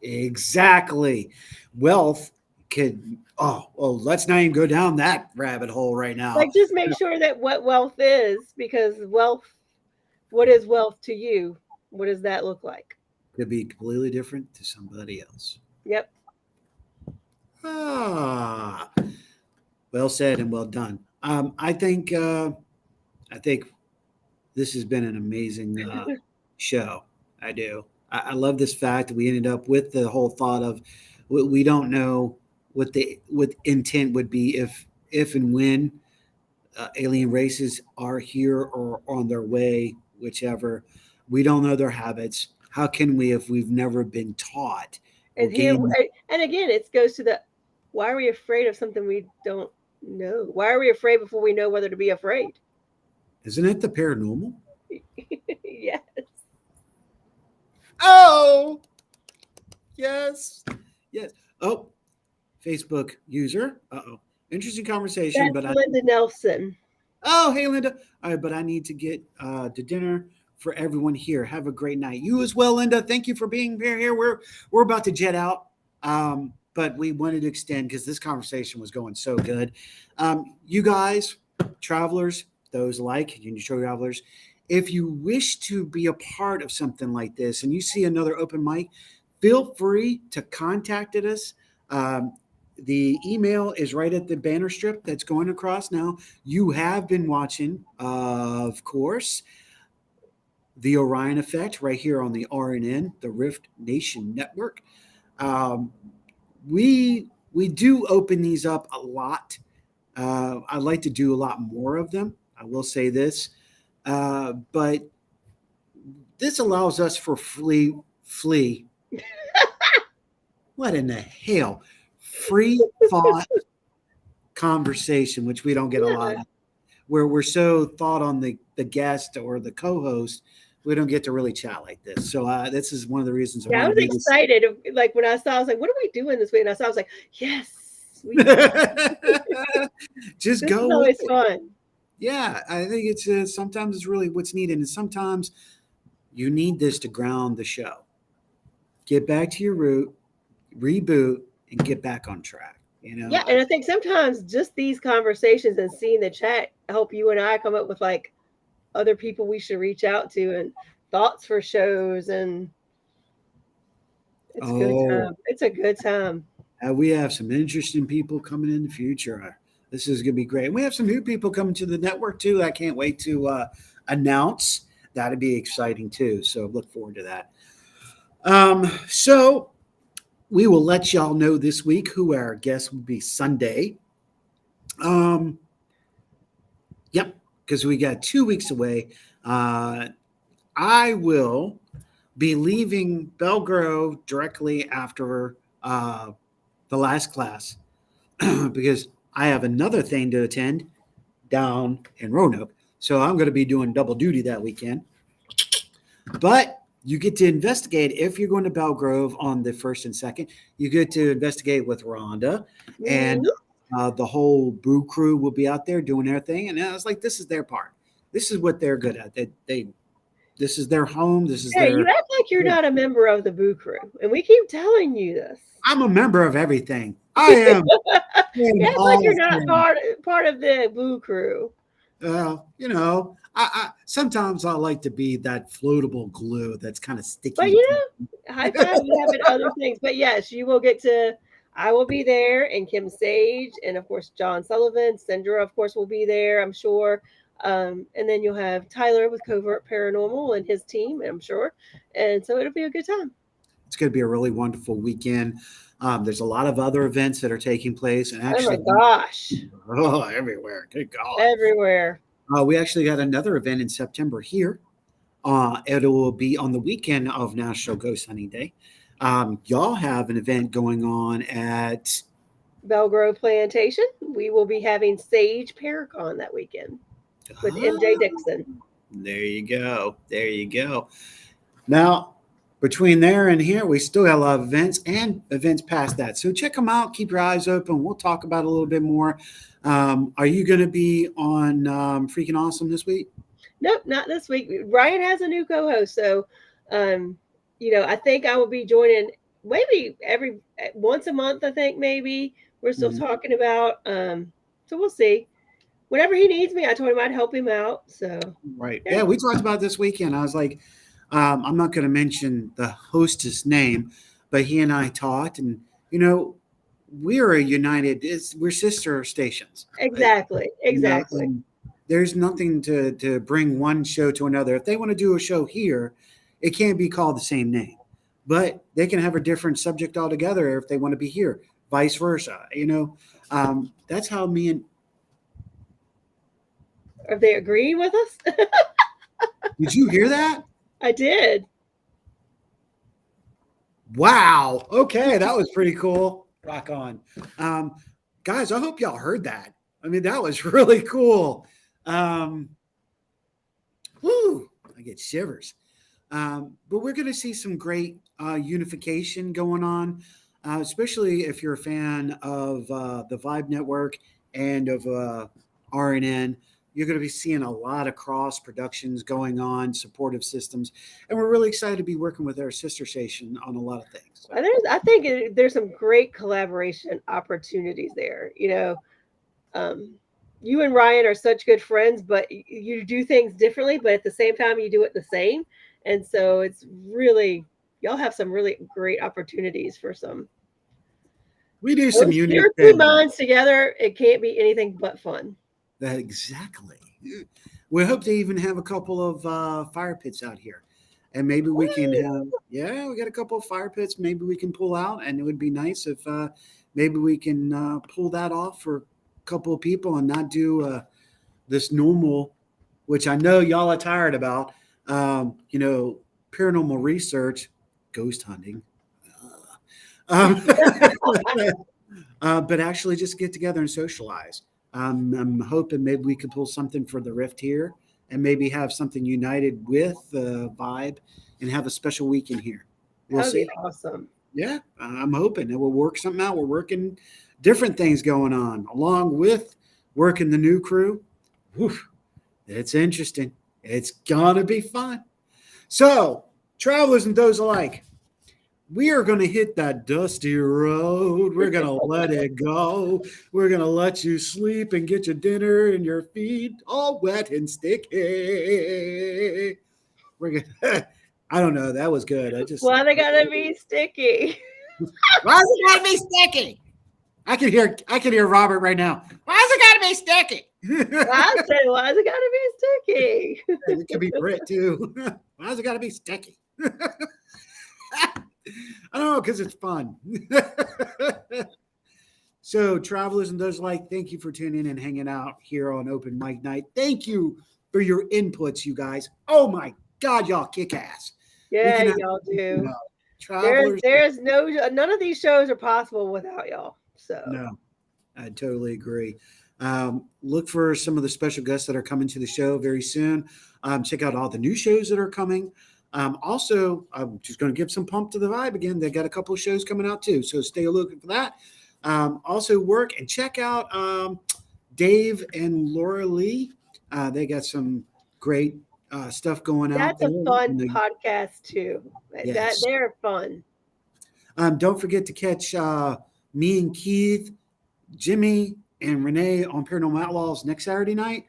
Exactly. Wealth could. Let's not even go down that rabbit hole right now. Like, just make sure that what wealth is, because wealth. What is wealth to you? What does that look like? Could be completely different to somebody else. Yep. Well said and well done. I think this has been an amazing show. I do. I love this fact that we ended up with the whole thought of we don't know what intent would be if and when alien races are here or on their way, whichever. We don't know their habits. How can we if we've never been taught? And again, it goes to the why are we afraid of something we don't know? Why are we afraid before we know whether to be afraid? Isn't it the paranormal? Yes. Oh, yes. Oh, Facebook user. Interesting conversation. That's but Linda Nelson. Oh, hey, Linda. All right, but I need to get to dinner for everyone here. Have a great night. You as well, Linda. Thank you for being here. We're about to jet out, but we wanted to extend because this conversation was going so good. You guys, travelers, those like Union travelers, if you wish to be a part of something like this and you see another open mic, feel free to contact us. Um, the email is right at the banner strip that's going across now. You have been watching, of course, the Orion Effect right here on the RNN, the Rift Nation Network. Um, we do open these up a lot. I'd like to do a lot more of them. I will say this, but this allows us for flee. What in the hell? Free thought conversation, which we don't get a lot of, where we're so thought on the guest or the co-host, we don't get to really chat like this. So this is one of the reasons I Yeah, I want was to do this. excited. Like when I saw, I was like, "What are we doing this week?" And I saw, I was like, "Yes, Just this is go with always it. fun." Yeah, I think it's sometimes it's really what's needed, and sometimes you need this to ground the show. Get back to your root, reboot, and get back on track. You know, Yeah, and I think sometimes just these conversations and seeing the chat help you and I come up with like other people we should reach out to and thoughts for shows, and it's a good oh, time. It's a good time. we have some interesting people coming in the future. This is going to be great. And we have some new people coming to the network too. I can't wait to announce. That'd be exciting too. So look forward to that. So we will let y'all know this week who our guest will be Sunday. Um, yep, because we got 2 weeks away. I will be leaving Belgrove directly after the last class because I have another thing to attend down in Roanoke. So I'm going to be doing double duty that weekend. But you get to investigate if you're going to Belgrove on the first and second. You get to investigate with Rhonda, and the whole Boo crew will be out there doing their thing. And I was like, this is their part. This is what they're good at. They this is their home. This is Yeah, their. you act like you're not a member of the Boo Crew, and we keep telling you this. I'm a member of everything. I am. You In act like all you're not things. part of the Boo Crew. You know, I sometimes I like to be that floatable glue that's kind of sticky. But you know, high five you have in other things. But yes, you will get to. I will be there, and Kim Sage, and of course John Sullivan, Sandra, of course, will be there. I'm sure. And then you'll have Tyler with Covert Paranormal and his team, I'm sure. And so it'll be a good time. It's going to be a really wonderful weekend. There's a lot of other events that are taking place, and Oh my actually, gosh, everywhere. Good God! everywhere. We actually got another event in September here. It will be on the weekend of National Ghost Hunting Day. Y'all have an event going on at Belgrove Plantation. We will be having Sage Paracon that weekend with MJ Dixon. There you go. There you go. Now, between there and here, we still got a lot of events and events past that. So check them out. Keep your eyes open. We'll talk about it a little bit more. Are you going to be on Freaking Awesome this week? Nope, not this week. Ryan has a new co-host, so I think I will be joining maybe every once a month. I think maybe we're still talking about. So we'll see. Whenever he needs me, I told him I'd help him out. So right, yeah, we talked about this weekend. I was like, I'm not going to mention the hostess name, but he and I talked, and we're a united. We're sister stations. Exactly. There's nothing to bring one show to another. If they want to do a show here, it can't be called the same name, but they can have a different subject altogether if they want to be here, vice versa. That's how me and. Are they agreeing with us? Did you hear that? I did. Wow. Okay, that was pretty cool. Rock on. Guys, I hope y'all heard that. I mean, that was really cool. I get shivers. But we're going to see some great unification going on, especially if you're a fan of the Vibe Network and of RNN. You're going to be seeing a lot of cross productions going on, supportive systems, and we're really excited to be working with our sister station on a lot of things. So, I think there's some great collaboration opportunities there. You and Ryan are such good friends, but you do things differently, but at the same time, you do it the same. And so it's really, y'all have some really great opportunities for some. we do some unique Your two things. minds together, it can't be anything but fun. That exactly. We hope to even have a couple of fire pits out here. And maybe we can have, we got a couple of fire pits. Maybe we can pull out, and it would be nice if maybe we can pull that off for a couple of people and not do this normal, which I know y'all are tired about, paranormal research, ghost hunting. Um, but actually just get together and socialize. I'm hoping maybe we could pull something for the Rift here and maybe have something united with the vibe and have a special weekend here. We'll That'd see. be awesome. Yeah, I'm hoping that we'll work something out. We're working different things going on along with working the new crew. Whew, it's interesting. It's going to be fun. So, travelers and those alike, we are going to hit that dusty road. We're going to let it go. We're going to let you sleep and get your dinner and your feet all wet and sticky. We're going to, I don't know. That was good. Why they gotta be sticky? Why is it got to be sticky? I can hear Robert right now. Why is it got to be sticky? I said, why is it gotta be sticky? It could be Brit too. Why has it got to be sticky? I don't know, because it's fun. So, travelers and those like, thank you for tuning in and hanging out here on Open Mic Night. Thank you for your inputs, you guys. Oh my God, y'all kick ass. Yeah, cannot- y'all do. Travelers, There's none of these shows are possible without y'all. So no, I totally agree. Look for some of the special guests that are coming to the show very soon. Check out all the new shows that are coming. Also, I'm just going to give some pump to the vibe again. They got a couple of shows coming out too, so stay looking for that. Also, work and check out Dave and Laura Lee. They got some great stuff going out. that's a fun podcast too. Yes. They're fun. Don't forget to catch me and Keith, Jimmy, and Renee on Paranormal Outlaws next Saturday night.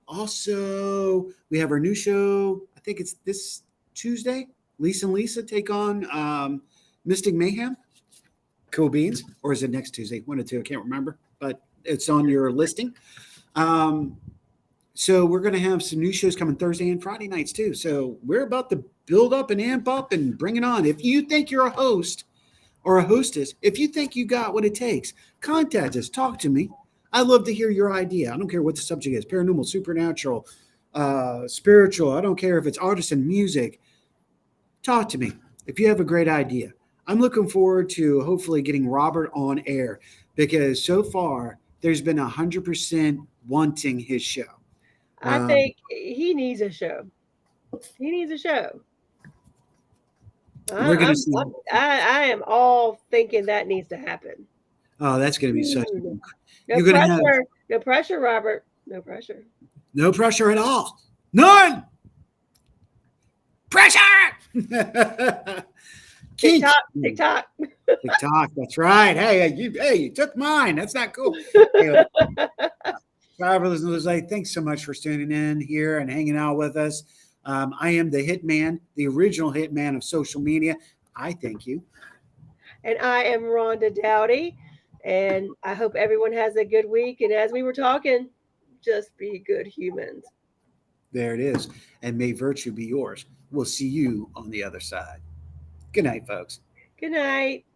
Also, we have our new show. I think it's this Tuesday. Lisa and Lisa take on Mystic Mayhem. Cool beans. Or is it next Tuesday? One or two. I can't remember. But it's on your listing. So we're going to have some new shows coming Thursday and Friday nights too. So we're about to build up and amp up and bring it on. If you think you're a host or a hostess, if you think you got what it takes, contact us. Talk to me. I'd love to hear your idea. I don't care what the subject is, paranormal, supernatural, spiritual. I don't care if it's artists and music. Talk to me if you have a great idea. I'm looking forward to hopefully getting Robert on air because so far there's been 100% wanting his show. I think he needs a show. He needs a show. I am all thinking that needs to happen. Oh, that's going to be such. No You're going to have no pressure, Robert. No pressure. no pressure at all. None. Pressure. TikTok. TikTok. That's right. Hey, you took mine. That's not cool. Travelers and those like, thanks so much for tuning in here and hanging out with us. I am the hitman, the original hitman of social media. I thank you. And I am Rhonda Dowdy. And I hope everyone has a good week. And as we were talking, just be good humans. There it is. And may virtue be yours. We'll see you on the other side. Good night, folks. Good night.